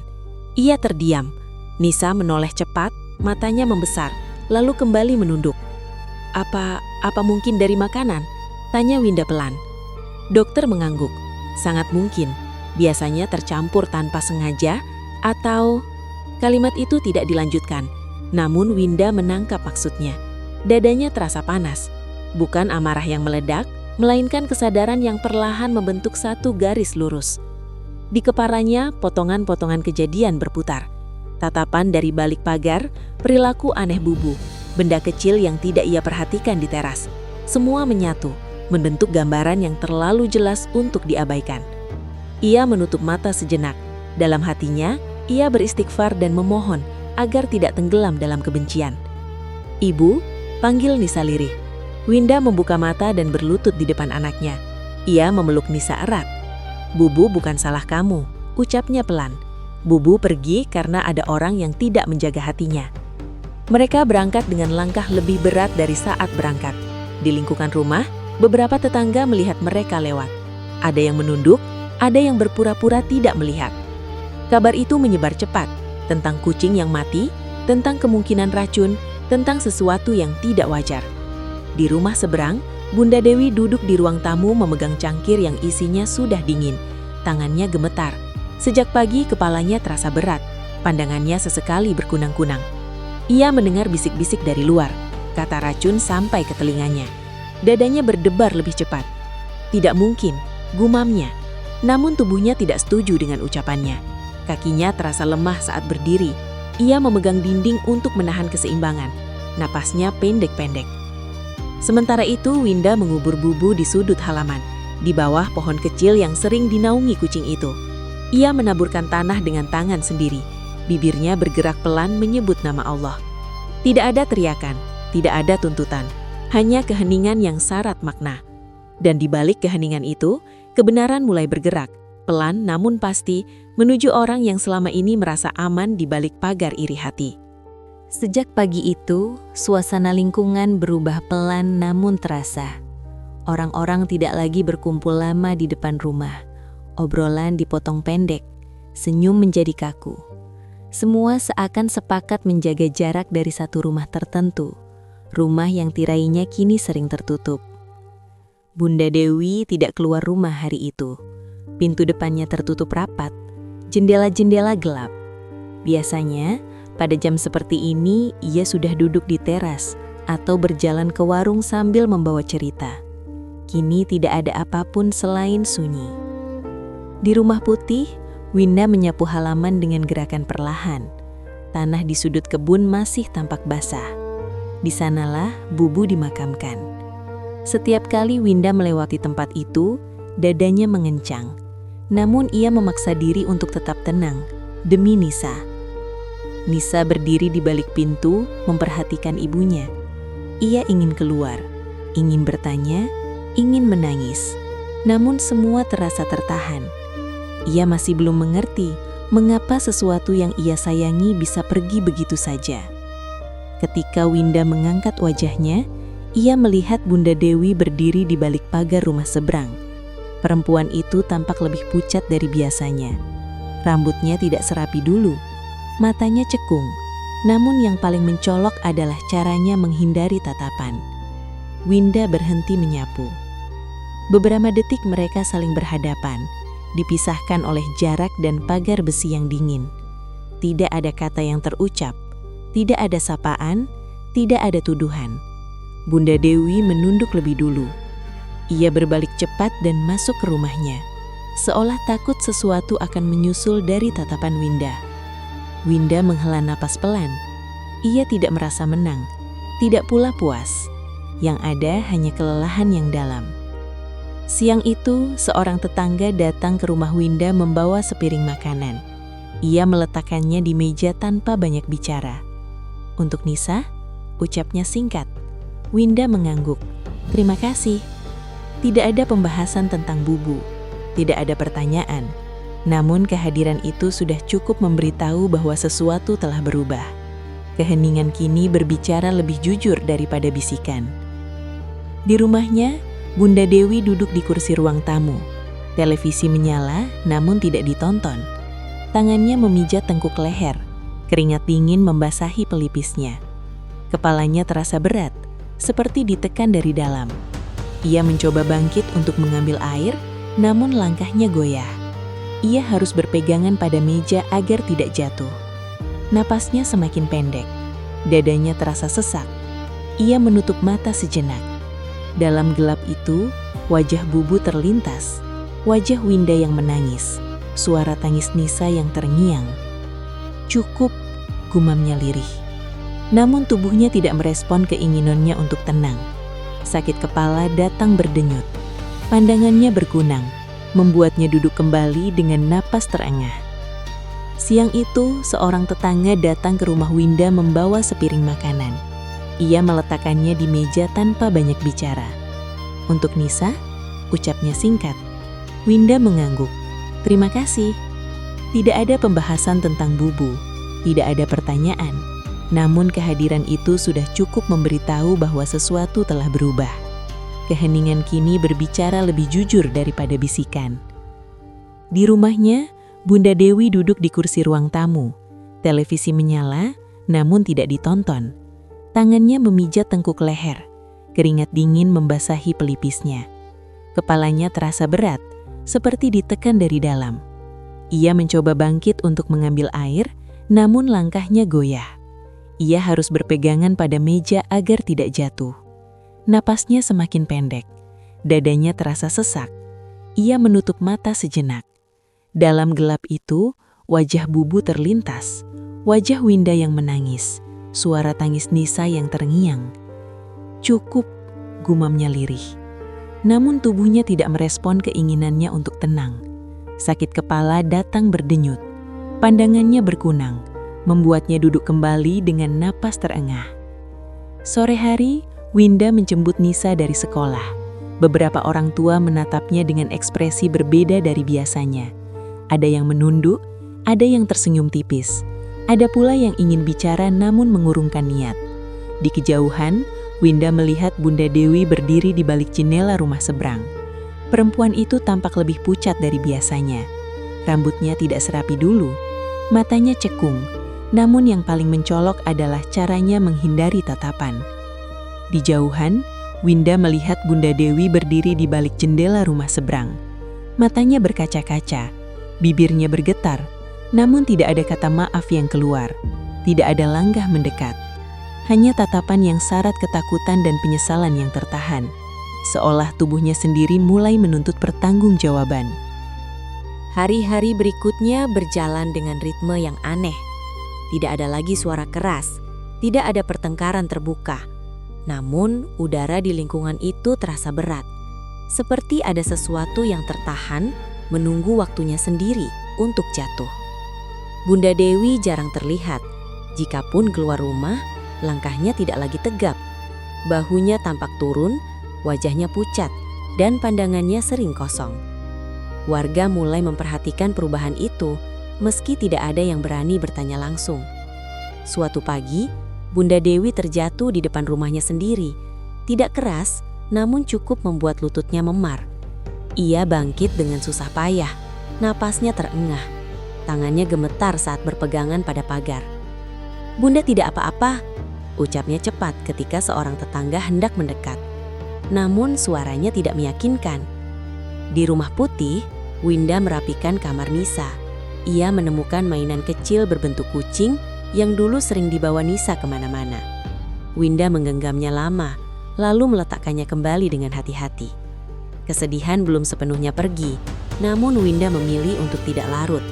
Ia terdiam. Nisa menoleh cepat, matanya membesar, lalu kembali menunduk. Apa mungkin dari makanan?" tanya Winda pelan. Dokter mengangguk. "Sangat mungkin. Biasanya tercampur tanpa sengaja atau..." Kalimat itu tidak dilanjutkan. Namun Winda menangkap maksudnya. Dadanya terasa panas. Bukan amarah yang meledak, melainkan kesadaran yang perlahan membentuk satu garis lurus. Di kepalanya, potongan-potongan kejadian berputar. Tatapan dari balik pagar, perilaku aneh Bubu, benda kecil yang tidak ia perhatikan di teras. Semua menyatu, membentuk gambaran yang terlalu jelas untuk diabaikan. Ia menutup mata sejenak. Dalam hatinya, ia beristighfar dan memohon agar tidak tenggelam dalam kebencian. "Ibu," panggil Nisa lirih. Winda membuka mata dan berlutut di depan anaknya. Ia memeluk Nisa erat. "Bubu bukan salah kamu," ucapnya pelan. "Bubu pergi karena ada orang yang tidak menjaga hatinya." Mereka berangkat dengan langkah lebih berat dari saat berangkat. Di lingkungan rumah, beberapa tetangga melihat mereka lewat. Ada yang menunduk, ada yang berpura-pura tidak melihat. Kabar itu menyebar cepat tentang kucing yang mati, tentang kemungkinan racun, tentang sesuatu yang tidak wajar. Di rumah seberang, Bunda Dewi duduk di ruang tamu memegang cangkir yang isinya sudah dingin. Tangannya gemetar. Sejak pagi kepalanya terasa berat. Pandangannya sesekali berkunang-kunang. Ia mendengar bisik-bisik dari luar. Kata racun sampai ke telinganya. Dadanya berdebar lebih cepat. Tidak mungkin, gumamnya. Namun tubuhnya tidak setuju dengan ucapannya. Kakinya terasa lemah saat berdiri. Ia memegang dinding untuk menahan keseimbangan. Napasnya pendek-pendek. Sementara itu, Winda mengubur bubu di sudut halaman, di bawah pohon kecil yang sering dinaungi kucing itu. Ia menaburkan tanah dengan tangan sendiri. Bibirnya bergerak pelan menyebut nama Allah. Tidak ada teriakan, tidak ada tuntutan, hanya keheningan yang syarat makna. Dan di balik keheningan itu, kebenaran mulai bergerak, pelan namun pasti, menuju orang yang selama ini merasa aman di balik pagar iri hati. Sejak pagi itu, suasana lingkungan berubah pelan namun terasa. Orang-orang tidak lagi berkumpul lama di depan rumah. Obrolan dipotong pendek, senyum menjadi kaku. Semua seakan sepakat menjaga jarak dari satu rumah tertentu, rumah yang tirainya kini sering tertutup. Bunda Dewi tidak keluar rumah hari itu. Pintu depannya tertutup rapat, jendela-jendela gelap. Biasanya, pada jam seperti ini, ia sudah duduk di teras atau berjalan ke warung sambil membawa cerita. Kini tidak ada apapun selain sunyi. Di rumah putih, Winda menyapu halaman dengan gerakan perlahan. Tanah di sudut kebun masih tampak basah. Di sanalah Bubu dimakamkan. Setiap kali Winda melewati tempat itu, dadanya mengencang. Namun ia memaksa diri untuk tetap tenang, demi Nisa. Nisa berdiri di balik pintu, memperhatikan ibunya. Ia ingin keluar, ingin bertanya, ingin menangis. Namun semua terasa tertahan. Ia masih belum mengerti mengapa sesuatu yang ia sayangi bisa pergi begitu saja. Ketika Winda mengangkat wajahnya, ia melihat Bunda Dewi berdiri di balik pagar rumah seberang. Perempuan itu tampak lebih pucat dari biasanya. Rambutnya tidak serapi dulu, matanya cekung. Namun yang paling mencolok adalah caranya menghindari tatapan. Winda berhenti menyapu. Beberapa detik mereka saling berhadapan, dipisahkan oleh jarak dan pagar besi yang dingin. Tidak ada kata yang terucap, tidak ada sapaan, tidak ada tuduhan. Bunda Dewi menunduk lebih dulu. Ia berbalik cepat dan masuk ke rumahnya, seolah takut sesuatu akan menyusul dari tatapan Winda. Winda menghela napas pelan. Ia tidak merasa menang, tidak pula puas. Yang ada hanya kelelahan yang dalam. Siang itu, seorang tetangga datang ke rumah Winda membawa sepiring makanan. Ia meletakkannya di meja tanpa banyak bicara. Untuk Nisa, ucapnya singkat. Winda mengangguk. Terima kasih. Tidak ada pembahasan tentang Bubu. Tidak ada pertanyaan. Namun kehadiran itu sudah cukup memberitahu bahwa sesuatu telah berubah. Keheningan kini berbicara lebih jujur daripada bisikan. Di rumahnya, Bunda Dewi duduk di kursi ruang tamu. Televisi menyala, namun tidak ditonton. Tangannya memijat tengkuk leher. Keringat dingin membasahi pelipisnya. Kepalanya terasa berat, seperti ditekan dari dalam. Ia mencoba bangkit untuk mengambil air, namun langkahnya goyah. Ia harus berpegangan pada meja agar tidak jatuh. Napasnya semakin pendek. Dadanya terasa sesak. Ia menutup mata sejenak. Dalam gelap itu, wajah Bubu terlintas. Wajah Winda yang menangis. Suara tangis Nisa yang terngiang. Cukup, gumamnya lirih. Namun tubuhnya tidak merespon keinginannya untuk tenang. Sakit kepala datang berdenyut. Pandangannya berkunang, membuatnya duduk kembali dengan napas terengah. Siang itu, seorang tetangga datang ke rumah Winda membawa sepiring makanan. Ia meletakkannya di meja tanpa banyak bicara. Untuk Nisa, ucapnya singkat. Winda mengangguk. Terima kasih. Tidak ada pembahasan tentang Bubu. Tidak ada pertanyaan. Namun kehadiran itu sudah cukup memberitahu bahwa sesuatu telah berubah. Keheningan kini berbicara lebih jujur daripada bisikan. Di rumahnya, Bunda Dewi duduk di kursi ruang tamu. Televisi menyala, namun tidak ditonton. Tangannya memijat tengkuk leher, keringat dingin membasahi pelipisnya. Kepalanya terasa berat, seperti ditekan dari dalam. Ia mencoba bangkit untuk mengambil air, namun langkahnya goyah. Ia harus berpegangan pada meja agar tidak jatuh. Napasnya semakin pendek, dadanya terasa sesak. Ia menutup mata sejenak. Dalam gelap itu, wajah Bubu terlintas, wajah Winda yang menangis, suara tangis Nisa yang terngiang. "Cukup," gumamnya lirih. Namun tubuhnya tidak merespon keinginannya untuk tenang. Sakit kepala datang berdenyut. Pandangannya berkunang, membuatnya duduk kembali dengan napas terengah. Sore hari, Winda menjemput Nisa dari sekolah. Beberapa orang tua menatapnya dengan ekspresi berbeda dari biasanya. Ada yang menunduk, ada yang tersenyum tipis. Ada pula yang ingin bicara namun mengurungkan niat. Di kejauhan, Winda melihat Bunda Dewi berdiri di balik jendela rumah seberang. Perempuan itu tampak lebih pucat dari biasanya. Rambutnya tidak serapi dulu, matanya cekung, namun yang paling mencolok adalah caranya menghindari tatapan. Di jauhan, Winda melihat Bunda Dewi berdiri di balik jendela rumah seberang. Matanya berkaca-kaca, bibirnya bergetar, namun tidak ada kata maaf yang keluar. Tidak ada langkah mendekat. Hanya tatapan yang syarat ketakutan dan penyesalan yang tertahan. Seolah tubuhnya sendiri mulai menuntut pertanggungjawaban. Hari-hari berikutnya berjalan dengan ritme yang aneh. Tidak ada lagi suara keras, tidak ada pertengkaran terbuka. Namun, udara di lingkungan itu terasa berat. Seperti ada sesuatu yang tertahan, menunggu waktunya sendiri untuk jatuh. Bunda Dewi jarang terlihat. Jikapun keluar rumah, langkahnya tidak lagi tegap. Bahunya tampak turun, wajahnya pucat, dan pandangannya sering kosong. Warga mulai memperhatikan perubahan itu, meski tidak ada yang berani bertanya langsung. Suatu pagi, Bunda Dewi terjatuh di depan rumahnya sendiri. Tidak keras, namun cukup membuat lututnya memar. Ia bangkit dengan susah payah, napasnya terengah. Tangannya gemetar saat berpegangan pada pagar. "Bunda tidak apa-apa," ucapnya cepat ketika seorang tetangga hendak mendekat. Namun suaranya tidak meyakinkan. Di rumah putih, Winda merapikan kamar Nisa. Ia menemukan mainan kecil berbentuk kucing yang dulu sering dibawa Nisa kemana-mana. Winda menggenggamnya lama, lalu meletakkannya kembali dengan hati-hati. Kesedihan belum sepenuhnya pergi, namun Winda memilih untuk tidak larut.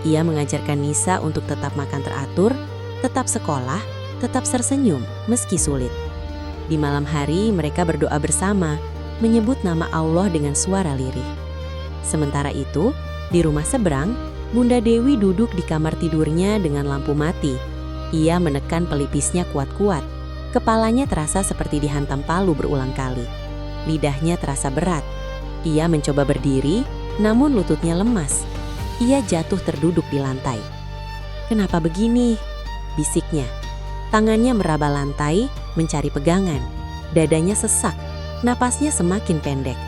Ia mengajarkan Nisa untuk tetap makan teratur, tetap sekolah, tetap tersenyum meski sulit. Di malam hari mereka berdoa bersama, menyebut nama Allah dengan suara lirih. Sementara itu, di rumah seberang, Bunda Dewi duduk di kamar tidurnya dengan lampu mati. Ia menekan pelipisnya kuat-kuat. Kepalanya terasa seperti dihantam palu berulang kali. Lidahnya terasa berat. Ia mencoba berdiri, namun lututnya lemas. Ia jatuh terduduk di lantai. "Kenapa begini?" bisiknya. Tangannya meraba lantai, mencari pegangan. Dadanya sesak, napasnya semakin pendek.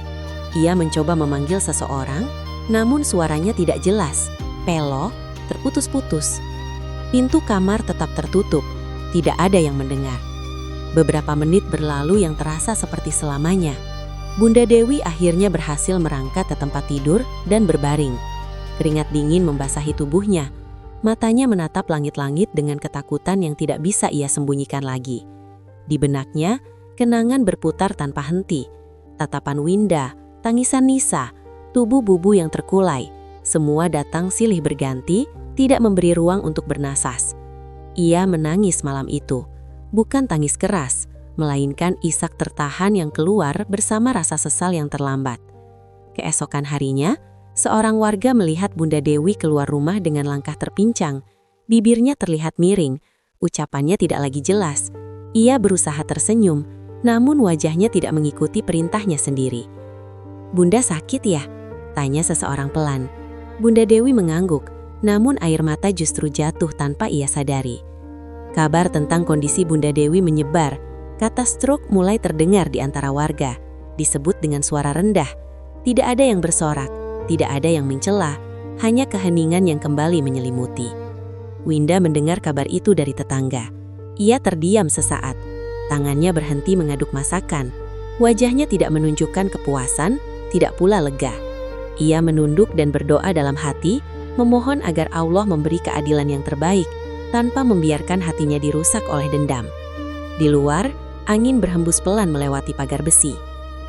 Ia mencoba memanggil seseorang, namun suaranya tidak jelas. Pelo, terputus-putus. Pintu kamar tetap tertutup, tidak ada yang mendengar. Beberapa menit berlalu yang terasa seperti selamanya. Bunda Dewi akhirnya berhasil merangkak ke tempat tidur dan berbaring. Keringat dingin membasahi tubuhnya. Matanya menatap langit-langit dengan ketakutan yang tidak bisa ia sembunyikan lagi. Di benaknya, kenangan berputar tanpa henti. Tatapan Winda, tangisan Nisa, tubuh Bubu yang terkulai. Semua datang silih berganti, tidak memberi ruang untuk bernasas. Ia menangis malam itu, bukan tangis keras, melainkan isak tertahan yang keluar bersama rasa sesal yang terlambat. Keesokan harinya, seorang warga melihat Bunda Dewi keluar rumah dengan langkah terpincang. Bibirnya terlihat miring, ucapannya tidak lagi jelas. Ia berusaha tersenyum, namun wajahnya tidak mengikuti perintahnya sendiri. "Bunda sakit ya?" tanya seseorang pelan. Bunda Dewi mengangguk, namun air mata justru jatuh tanpa ia sadari. Kabar tentang kondisi Bunda Dewi menyebar. Kata stroke mulai terdengar di antara warga, disebut dengan suara rendah. Tidak ada yang bersorak, tidak ada yang mencela, hanya keheningan yang kembali menyelimuti. Winda mendengar kabar itu dari tetangga. Ia terdiam sesaat. Tangannya berhenti mengaduk masakan. Wajahnya tidak menunjukkan kepuasan, tidak pula lega. Ia menunduk dan berdoa dalam hati, memohon agar Allah memberi keadilan yang terbaik, tanpa membiarkan hatinya dirusak oleh dendam. Di luar, angin berhembus pelan melewati pagar besi.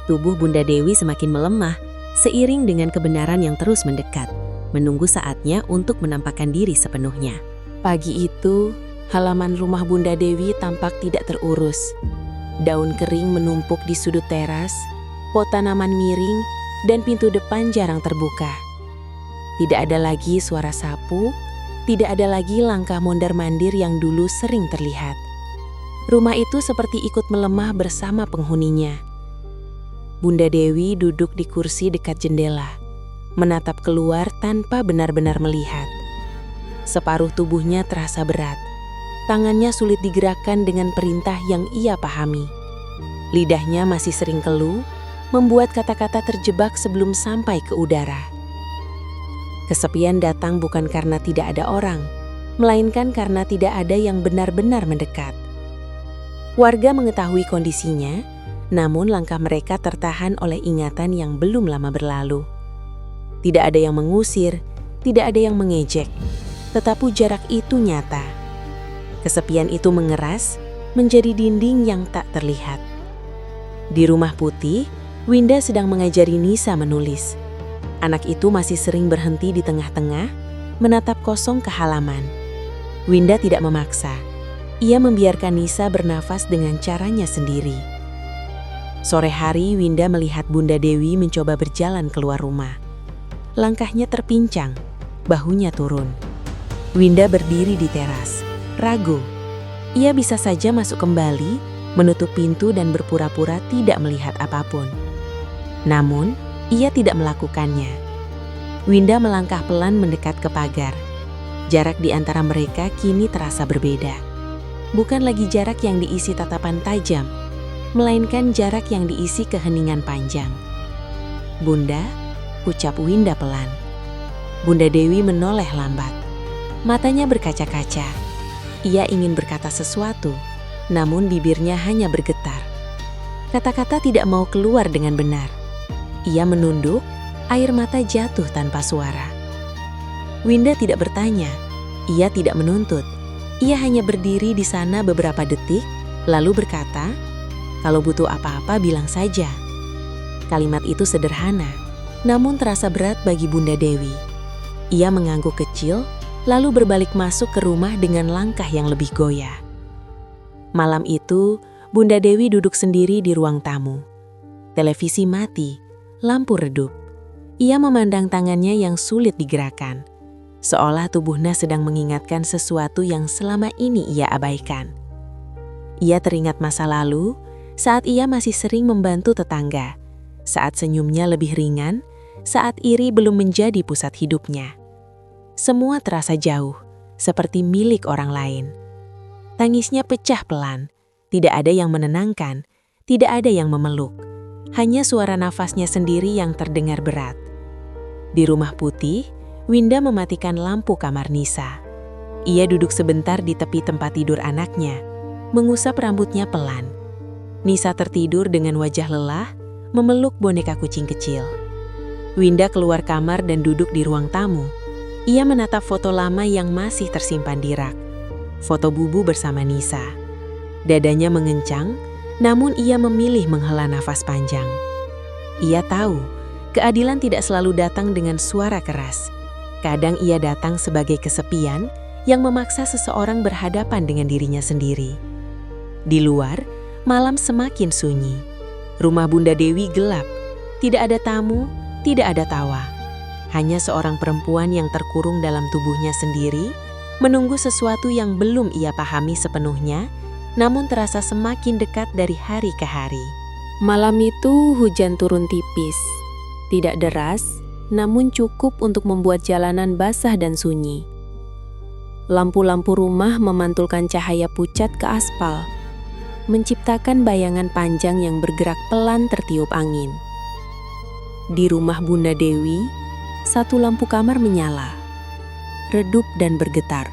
Tubuh Bunda Dewi semakin melemah, seiring dengan kebenaran yang terus mendekat, menunggu saatnya untuk menampakkan diri sepenuhnya. Pagi itu, halaman rumah Bunda Dewi tampak tidak terurus. Daun kering menumpuk di sudut teras, pot tanaman miring, dan pintu depan jarang terbuka. Tidak ada lagi suara sapu, tidak ada lagi langkah mondar-mandir yang dulu sering terlihat. Rumah itu seperti ikut melemah bersama penghuninya. Bunda Dewi duduk di kursi dekat jendela, menatap keluar tanpa benar-benar melihat. Separuh tubuhnya terasa berat. Tangannya sulit digerakkan dengan perintah yang ia pahami. Lidahnya masih sering keluh, membuat kata-kata terjebak sebelum sampai ke udara. Kesepian datang bukan karena tidak ada orang, melainkan karena tidak ada yang benar-benar mendekat. Warga mengetahui kondisinya, namun langkah mereka tertahan oleh ingatan yang belum lama berlalu. Tidak ada yang mengusir, tidak ada yang mengejek, tetapi jarak itu nyata. Kesepian itu mengeras, menjadi dinding yang tak terlihat. Di rumah putih, Winda sedang mengajari Nisa menulis. Anak itu masih sering berhenti di tengah-tengah, menatap kosong ke halaman. Winda tidak memaksa. Ia membiarkan Nisa bernafas dengan caranya sendiri. Sore hari, Winda melihat Bunda Dewi mencoba berjalan keluar rumah. Langkahnya terpincang, bahunya turun. Winda berdiri di teras, ragu. Ia bisa saja masuk kembali, menutup pintu dan berpura-pura tidak melihat apapun. Namun, ia tidak melakukannya. Winda melangkah pelan mendekat ke pagar. Jarak di antara mereka kini terasa berbeda. Bukan lagi jarak yang diisi tatapan tajam, melainkan jarak yang diisi keheningan panjang. "Bunda," ucap Winda pelan. Bunda Dewi menoleh lambat. Matanya berkaca-kaca. Ia ingin berkata sesuatu, namun bibirnya hanya bergetar. Kata-kata tidak mau keluar dengan benar. Ia menunduk, air mata jatuh tanpa suara. Winda tidak bertanya, ia tidak menuntut. Ia hanya berdiri di sana beberapa detik, lalu berkata, "Kalau butuh apa-apa bilang saja." Kalimat itu sederhana, namun terasa berat bagi Bunda Dewi. Ia mengangguk kecil, lalu berbalik masuk ke rumah dengan langkah yang lebih goyah. Malam itu, Bunda Dewi duduk sendiri di ruang tamu. Televisi mati. Lampu redup. Ia memandang tangannya yang sulit digerakkan, seolah tubuhnya sedang mengingatkan sesuatu yang selama ini ia abaikan. Ia teringat masa lalu, saat ia masih sering membantu tetangga, saat senyumnya lebih ringan, saat iri belum menjadi pusat hidupnya. Semua terasa jauh, seperti milik orang lain. Tangisnya pecah pelan, tidak ada yang menenangkan, tidak ada yang memeluk. Hanya suara nafasnya sendiri yang terdengar berat. Di rumah putih, Winda mematikan lampu kamar Nisa. Ia duduk sebentar di tepi tempat tidur anaknya, mengusap rambutnya pelan. Nisa tertidur dengan wajah lelah, memeluk boneka kucing kecil. Winda keluar kamar dan duduk di ruang tamu. Ia menatap foto lama yang masih tersimpan di rak. Foto Bubu bersama Nisa. Dadanya mengencang, namun ia memilih menghela nafas panjang. Ia tahu, keadilan tidak selalu datang dengan suara keras. Kadang ia datang sebagai kesepian yang memaksa seseorang berhadapan dengan dirinya sendiri. Di luar, malam semakin sunyi. Rumah Bunda Dewi gelap. Tidak ada tamu, tidak ada tawa. Hanya seorang perempuan yang terkurung dalam tubuhnya sendiri, menunggu sesuatu yang belum ia pahami sepenuhnya, namun terasa semakin dekat dari hari ke hari. Malam itu hujan turun tipis. Tidak deras, namun cukup untuk membuat jalanan basah dan sunyi. Lampu-lampu rumah memantulkan cahaya pucat ke aspal, menciptakan bayangan panjang yang bergerak pelan tertiup angin. Di rumah Bunda Dewi, satu lampu kamar menyala, redup dan bergetar.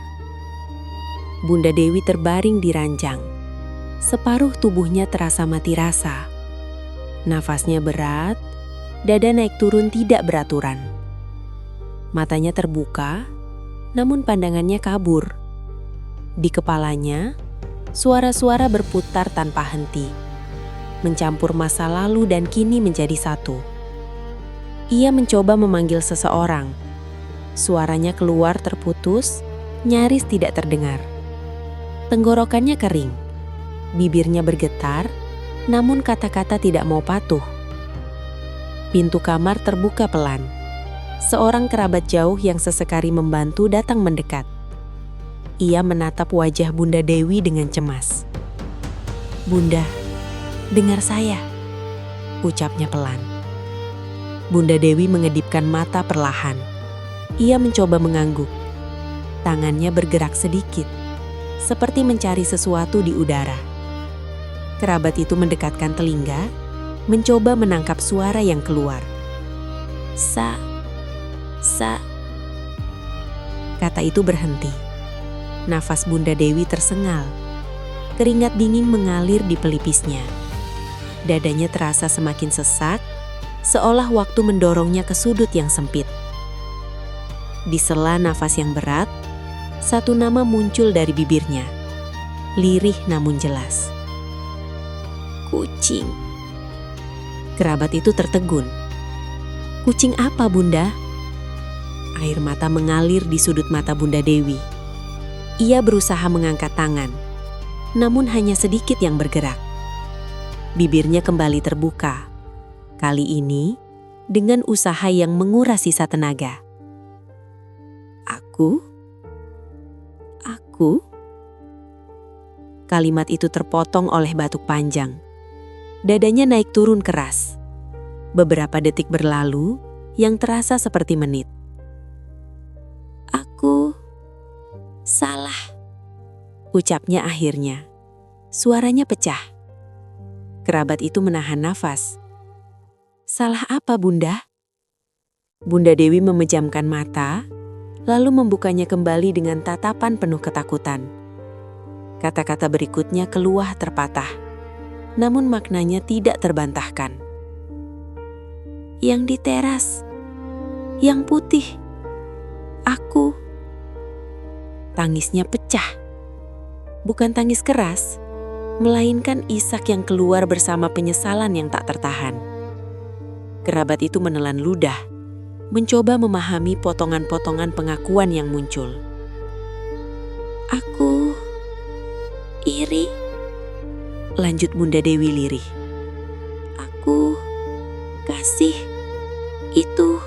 Bunda Dewi terbaring di ranjang. Separuh tubuhnya terasa mati rasa. Nafasnya berat, dada naik turun tidak beraturan. Matanya terbuka, namun pandangannya kabur. Di kepalanya, suara-suara berputar tanpa henti, mencampur masa lalu dan kini menjadi satu. Ia mencoba memanggil seseorang. Suaranya keluar terputus, nyaris tidak terdengar. Tenggorokannya kering, bibirnya bergetar, namun kata-kata tidak mau patuh. Pintu kamar terbuka pelan. Seorang kerabat jauh yang sesekali membantu datang mendekat. Ia menatap wajah Bunda Dewi dengan cemas. "Bunda, dengar saya," ucapnya pelan. Bunda Dewi mengedipkan mata perlahan. Ia mencoba mengangguk. Tangannya bergerak sedikit, seperti mencari sesuatu di udara. Kerabat itu mendekatkan telinga, mencoba menangkap suara yang keluar. Sa. Kata itu berhenti. Nafas Bunda Dewi tersengal. Keringat dingin mengalir di pelipisnya. Dadanya terasa semakin sesak, seolah waktu mendorongnya ke sudut yang sempit. Di sela nafas yang berat, satu nama muncul dari bibirnya. Lirih namun jelas. "Kucing." Kerabat itu tertegun. "Kucing apa, Bunda?" Air mata mengalir di sudut mata Bunda Dewi. Ia berusaha mengangkat tangan, namun hanya sedikit yang bergerak. Bibirnya kembali terbuka. Kali ini, dengan usaha yang menguras sisa tenaga. Aku? Kalimat itu terpotong oleh batuk panjang. Dadanya naik turun keras. Beberapa detik berlalu yang terasa seperti menit. "Aku salah," ucapnya akhirnya. Suaranya pecah. Kerabat itu menahan nafas. "Salah apa, Bunda?" Bunda Dewi memejamkan mata, lalu membukanya kembali dengan tatapan penuh ketakutan. Kata-kata berikutnya keluar terpatah, namun maknanya tidak terbantahkan. "Yang di teras, yang putih, aku." Tangisnya pecah. Bukan tangis keras, melainkan isak yang keluar bersama penyesalan yang tak tertahan. Kerabat itu menelan ludah, mencoba memahami potongan-potongan pengakuan yang muncul. "Aku iri," lanjut Bunda Dewi lirih. "Aku kasih itu."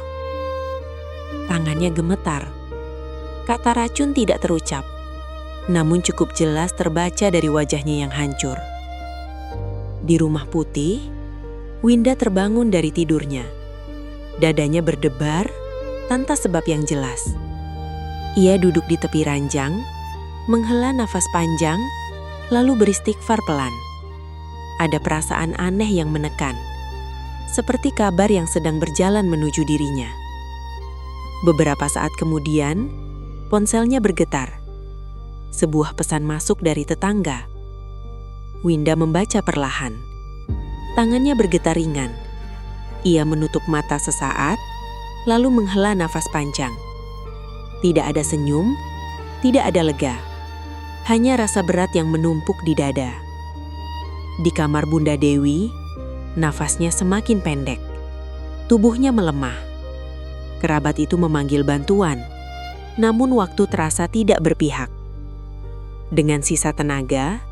Tangannya gemetar. Kata racun tidak terucap, namun cukup jelas terbaca dari wajahnya yang hancur. Di rumah putih, Winda terbangun dari tidurnya. Dadanya berdebar tanpa sebab yang jelas. Ia duduk di tepi ranjang, menghela nafas panjang, lalu beristighfar pelan. Ada perasaan aneh yang menekan, seperti kabar yang sedang berjalan menuju dirinya. Beberapa saat kemudian, ponselnya bergetar. Sebuah pesan masuk dari tetangga. Winda membaca perlahan. Tangannya bergetar ringan. Ia menutup mata sesaat, lalu menghela nafas panjang. Tidak ada senyum, tidak ada lega. Hanya rasa berat yang menumpuk di dada. Di kamar Bunda Dewi, nafasnya semakin pendek. Tubuhnya melemah. Kerabat itu memanggil bantuan, namun waktu terasa tidak berpihak. Dengan sisa tenaga,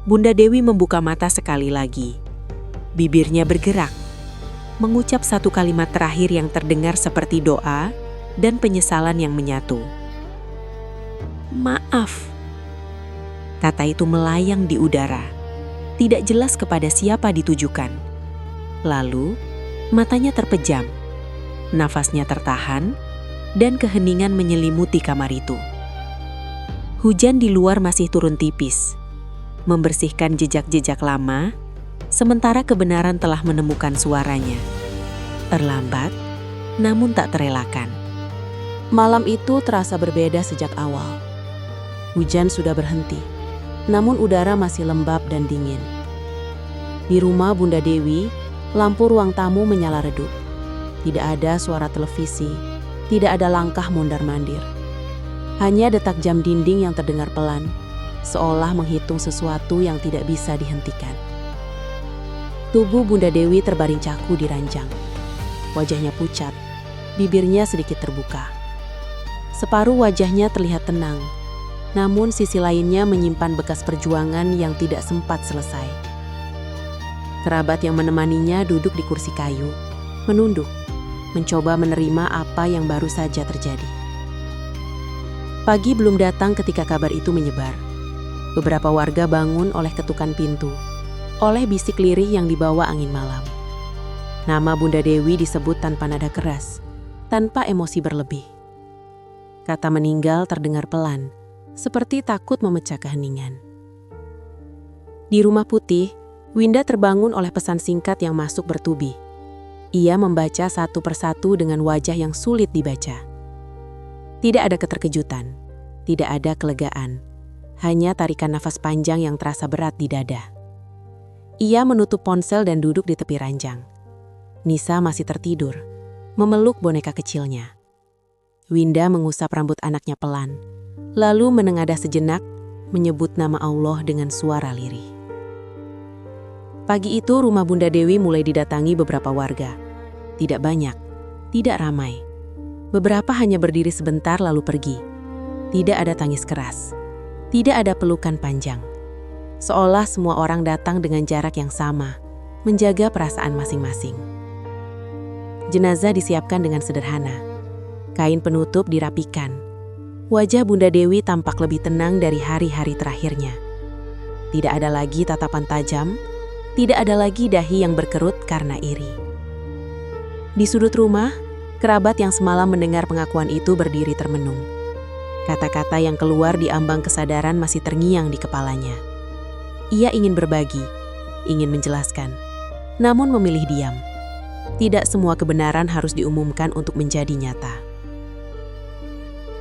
Bunda Dewi membuka mata sekali lagi. Bibirnya bergerak, mengucap satu kalimat terakhir yang terdengar seperti doa dan penyesalan yang menyatu. "Maaf." Kata itu melayang di udara, tidak jelas kepada siapa ditujukan. Lalu, matanya terpejam, nafasnya tertahan, dan keheningan menyelimuti kamar itu. Hujan di luar masih turun tipis, membersihkan jejak-jejak lama, sementara kebenaran telah menemukan suaranya. Terlambat, namun tak terelakkan. Malam itu terasa berbeda sejak awal. Hujan sudah berhenti, namun udara masih lembab dan dingin. Di rumah Bunda Dewi, lampu ruang tamu menyala redup. Tidak ada suara televisi, tidak ada langkah mondar-mandir. Hanya detak jam dinding yang terdengar pelan, seolah menghitung sesuatu yang tidak bisa dihentikan. Tubuh Bunda Dewi terbaring kaku di ranjang. Wajahnya pucat, bibirnya sedikit terbuka. Separuh wajahnya terlihat tenang, namun sisi lainnya menyimpan bekas perjuangan yang tidak sempat selesai. Kerabat yang menemaninya duduk di kursi kayu, menunduk, mencoba menerima apa yang baru saja terjadi. Pagi belum datang ketika kabar itu menyebar. Beberapa warga bangun oleh ketukan pintu, oleh bisik lirih yang dibawa angin malam. Nama Bunda Dewi disebut tanpa nada keras, tanpa emosi berlebih. Kata meninggal terdengar pelan, seperti takut memecah keheningan. Di Rumah Putih, Winda terbangun oleh pesan singkat yang masuk bertubi. Ia membaca satu persatu dengan wajah yang sulit dibaca. Tidak ada keterkejutan, tidak ada kelegaan, hanya tarikan nafas panjang yang terasa berat di dada. Ia menutup ponsel dan duduk di tepi ranjang. Nisa masih tertidur, memeluk boneka kecilnya. Winda mengusap rambut anaknya pelan, lalu menengadah sejenak, menyebut nama Allah dengan suara lirih. Pagi itu rumah Bunda Dewi mulai didatangi beberapa warga. Tidak banyak, tidak ramai. Beberapa hanya berdiri sebentar lalu pergi. Tidak ada tangis keras, tidak ada pelukan panjang. Seolah semua orang datang dengan jarak yang sama, menjaga perasaan masing-masing. Jenazah disiapkan dengan sederhana. Kain penutup dirapikan. Wajah Bunda Dewi tampak lebih tenang dari hari-hari terakhirnya. Tidak ada lagi tatapan tajam, tidak ada lagi dahi yang berkerut karena iri. Di sudut rumah, kerabat yang semalam mendengar pengakuan itu berdiri termenung. Kata-kata yang keluar di ambang kesadaran masih terngiang di kepalanya. Ia ingin berbagi, ingin menjelaskan, namun memilih diam. Tidak semua kebenaran harus diumumkan untuk menjadi nyata.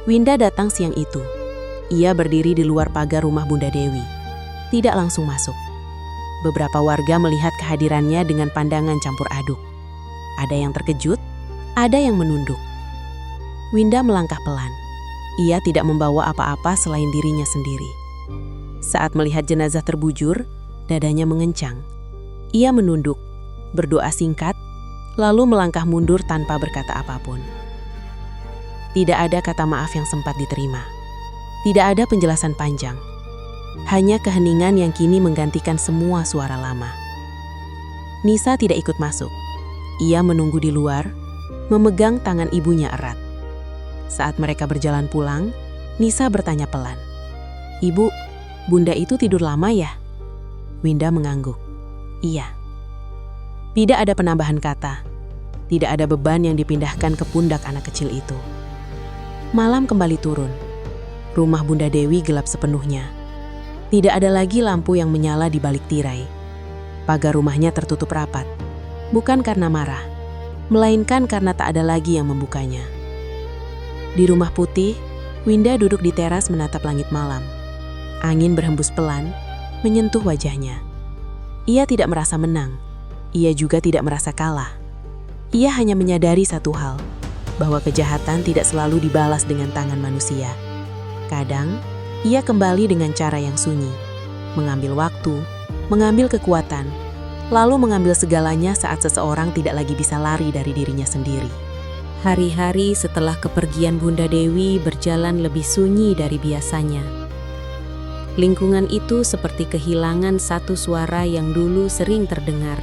Winda datang siang itu. Ia berdiri di luar pagar rumah Bunda Dewi. Tidak langsung masuk. Beberapa warga melihat kehadirannya dengan pandangan campur aduk. Ada yang terkejut, ada yang menunduk. Winda melangkah pelan. Ia tidak membawa apa-apa selain dirinya sendiri. Saat melihat jenazah terbujur, dadanya mengencang. Ia menunduk, berdoa singkat, lalu melangkah mundur tanpa berkata apapun. Tidak ada kata maaf yang sempat diterima. Tidak ada penjelasan panjang. Hanya keheningan yang kini menggantikan semua suara lama. Nisa tidak ikut masuk. Ia menunggu di luar, memegang tangan ibunya erat. Saat mereka berjalan pulang, Nisa bertanya pelan, "Ibu, Bunda itu tidur lama ya?" Winda mengangguk. "Iya." Tidak ada penambahan kata. Tidak ada beban yang dipindahkan ke pundak anak kecil itu. Malam kembali turun. Rumah Bunda Dewi gelap sepenuhnya. Tidak ada lagi lampu yang menyala di balik tirai. Pagar rumahnya tertutup rapat. Bukan karena marah, melainkan karena tak ada lagi yang membukanya. Di Rumah Putih, Winda duduk di teras menatap langit malam. Angin berhembus pelan, menyentuh wajahnya. Ia tidak merasa menang. Ia juga tidak merasa kalah. Ia hanya menyadari satu hal, bahwa kejahatan tidak selalu dibalas dengan tangan manusia. Kadang, ia kembali dengan cara yang sunyi, mengambil waktu, mengambil kekuatan, lalu mengambil segalanya saat seseorang tidak lagi bisa lari dari dirinya sendiri. Hari-hari setelah kepergian Bunda Dewi berjalan lebih sunyi dari biasanya. Lingkungan itu seperti kehilangan satu suara yang dulu sering terdengar,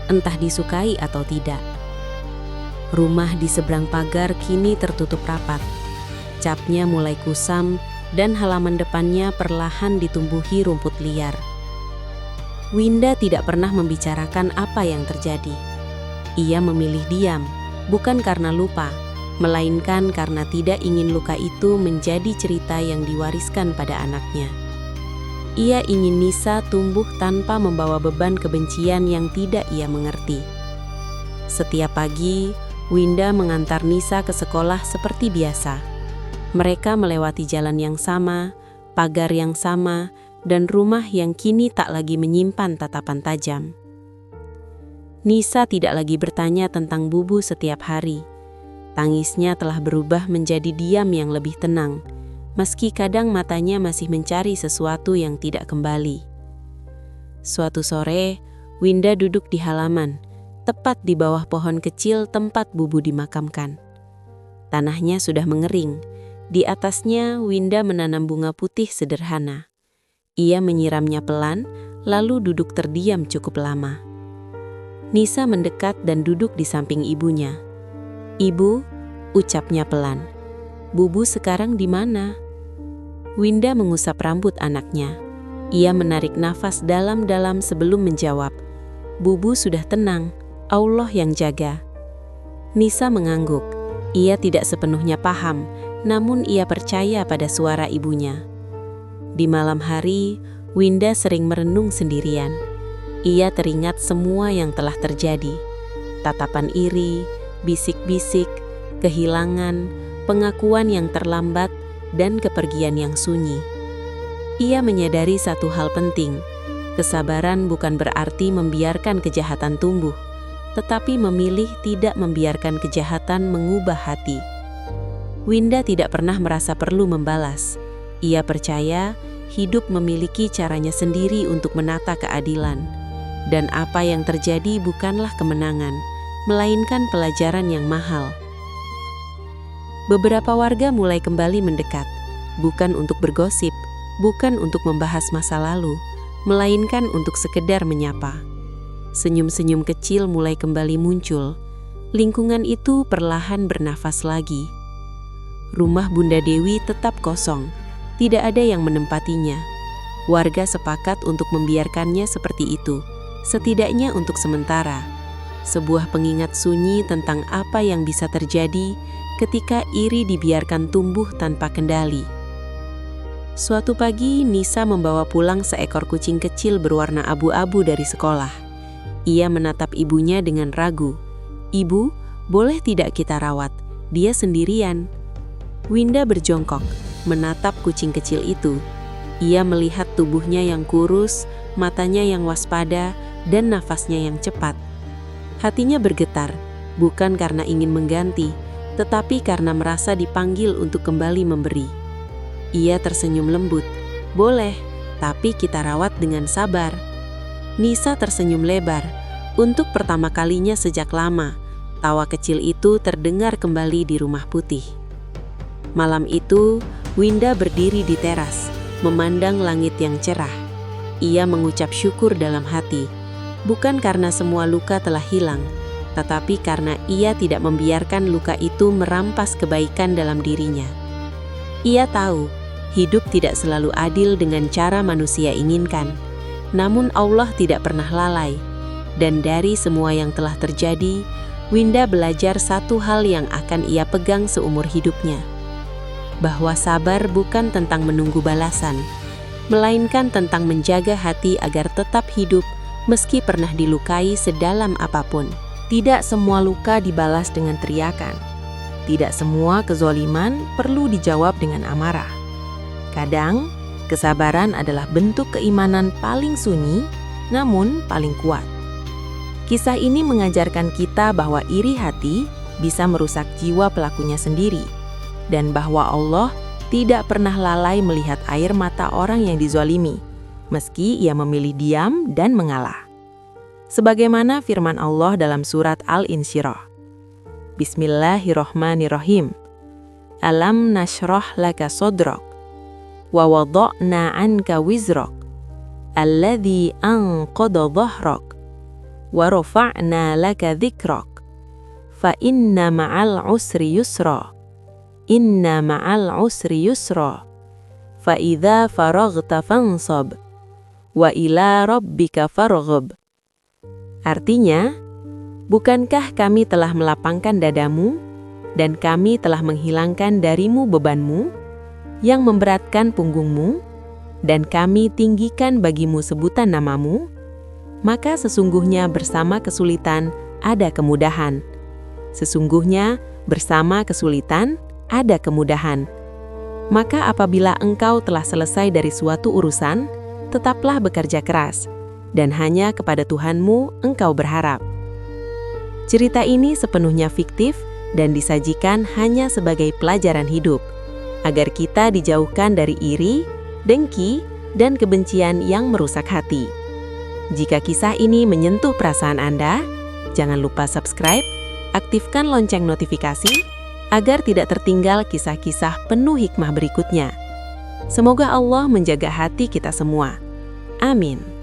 entah disukai atau tidak. Rumah di seberang pagar kini tertutup rapat. Capnya mulai kusam dan halaman depannya perlahan ditumbuhi rumput liar. Winda tidak pernah membicarakan apa yang terjadi. Ia memilih diam, bukan karena lupa, melainkan karena tidak ingin luka itu menjadi cerita yang diwariskan pada anaknya. Ia ingin Nisa tumbuh tanpa membawa beban kebencian yang tidak ia mengerti. Setiap pagi, Winda mengantar Nisa ke sekolah seperti biasa. Mereka melewati jalan yang sama, pagar yang sama, dan rumah yang kini tak lagi menyimpan tatapan tajam. Nisa tidak lagi bertanya tentang Bubu setiap hari. Tangisnya telah berubah menjadi diam yang lebih tenang, meski kadang matanya masih mencari sesuatu yang tidak kembali. Suatu sore, Winda duduk di halaman, tepat di bawah pohon kecil tempat Bubu dimakamkan. Tanahnya sudah mengering. Di atasnya, Winda menanam bunga putih sederhana. Ia menyiramnya pelan, lalu duduk terdiam cukup lama. Nisa mendekat dan duduk di samping ibunya. "Ibu," ucapnya pelan. "Bubu sekarang di mana?" Winda mengusap rambut anaknya. Ia menarik nafas dalam-dalam sebelum menjawab. "Bubu sudah tenang, Allah yang jaga." Nisa mengangguk. Ia tidak sepenuhnya paham, namun ia percaya pada suara ibunya. Di malam hari, Winda sering merenung sendirian. Ia teringat semua yang telah terjadi. Tatapan iri, bisik-bisik, kehilangan, pengakuan yang terlambat, dan kepergian yang sunyi. Ia menyadari satu hal penting. Kesabaran bukan berarti membiarkan kejahatan tumbuh, tetapi memilih tidak membiarkan kejahatan mengubah hati. Winda tidak pernah merasa perlu membalas. Ia percaya hidup memiliki caranya sendiri untuk menata keadilan. Dan apa yang terjadi bukanlah kemenangan, melainkan pelajaran yang mahal. Beberapa warga mulai kembali mendekat, bukan untuk bergosip, bukan untuk membahas masa lalu, melainkan untuk sekedar menyapa. Senyum-senyum kecil mulai kembali muncul. Lingkungan itu perlahan bernafas lagi. Rumah Bunda Dewi tetap kosong, tidak ada yang menempatinya. Warga sepakat untuk membiarkannya seperti itu, setidaknya untuk sementara. Sebuah pengingat sunyi tentang apa yang bisa terjadi ketika iri dibiarkan tumbuh tanpa kendali. Suatu pagi, Nisa membawa pulang seekor kucing kecil berwarna abu-abu dari sekolah. Ia menatap ibunya dengan ragu. "Ibu, boleh tidak kita rawat? Dia sendirian." Winda berjongkok, menatap kucing kecil itu. Ia melihat tubuhnya yang kurus, matanya yang waspada, dan nafasnya yang cepat. Hatinya bergetar, bukan karena ingin mengganti, tetapi karena merasa dipanggil untuk kembali memberi. Ia tersenyum lembut. "Boleh, tapi kita rawat dengan sabar." Nisa tersenyum lebar. Untuk pertama kalinya sejak lama, tawa kecil itu terdengar kembali di Rumah Putih. Malam itu, Winda berdiri di teras, memandang langit yang cerah. Ia mengucap syukur dalam hati, bukan karena semua luka telah hilang, tetapi karena ia tidak membiarkan luka itu merampas kebaikan dalam dirinya. Ia tahu, hidup tidak selalu adil dengan cara manusia inginkan, namun Allah tidak pernah lalai. Dan dari semua yang telah terjadi, Winda belajar satu hal yang akan ia pegang seumur hidupnya. Bahwa sabar bukan tentang menunggu balasan, melainkan tentang menjaga hati agar tetap hidup meski pernah dilukai sedalam apapun. Tidak semua luka dibalas dengan teriakan. Tidak semua kezoliman perlu dijawab dengan amarah. Kadang, kesabaran adalah bentuk keimanan paling sunyi, namun paling kuat. Kisah ini mengajarkan kita bahwa iri hati bisa merusak jiwa pelakunya sendiri, dan bahwa Allah tidak pernah lalai melihat air mata orang yang dizalimi, meski ia memilih diam dan mengalah. Sebagaimana firman Allah dalam surat Al-Insyirah. Bismillahirrohmanirrohim. Alam nashrah laka sodrok, wa wada'na anka wizrok, alladhi anqadha dhahrok, wa rafa'na laka dhikrak, fa inna ma'al usri yusra, inna ma'al usri yusra, fa idza faraghta fansab, wa ila rabbika farghab. Artinya, bukankah kami telah melapangkan dadamu, dan kami telah menghilangkan darimu bebanmu, yang memberatkan punggungmu, dan kami tinggikan bagimu sebutan namamu? Maka sesungguhnya bersama kesulitan ada kemudahan. Sesungguhnya bersama kesulitan ada kemudahan. Maka apabila engkau telah selesai dari suatu urusan, tetaplah bekerja keras, dan hanya kepada Tuhanmu engkau berharap. Cerita ini sepenuhnya fiktif dan disajikan hanya sebagai pelajaran hidup, agar kita dijauhkan dari iri, dengki, dan kebencian yang merusak hati. Jika kisah ini menyentuh perasaan Anda, jangan lupa subscribe, aktifkan lonceng notifikasi, agar tidak tertinggal kisah-kisah penuh hikmah berikutnya. Semoga Allah menjaga hati kita semua. Amin.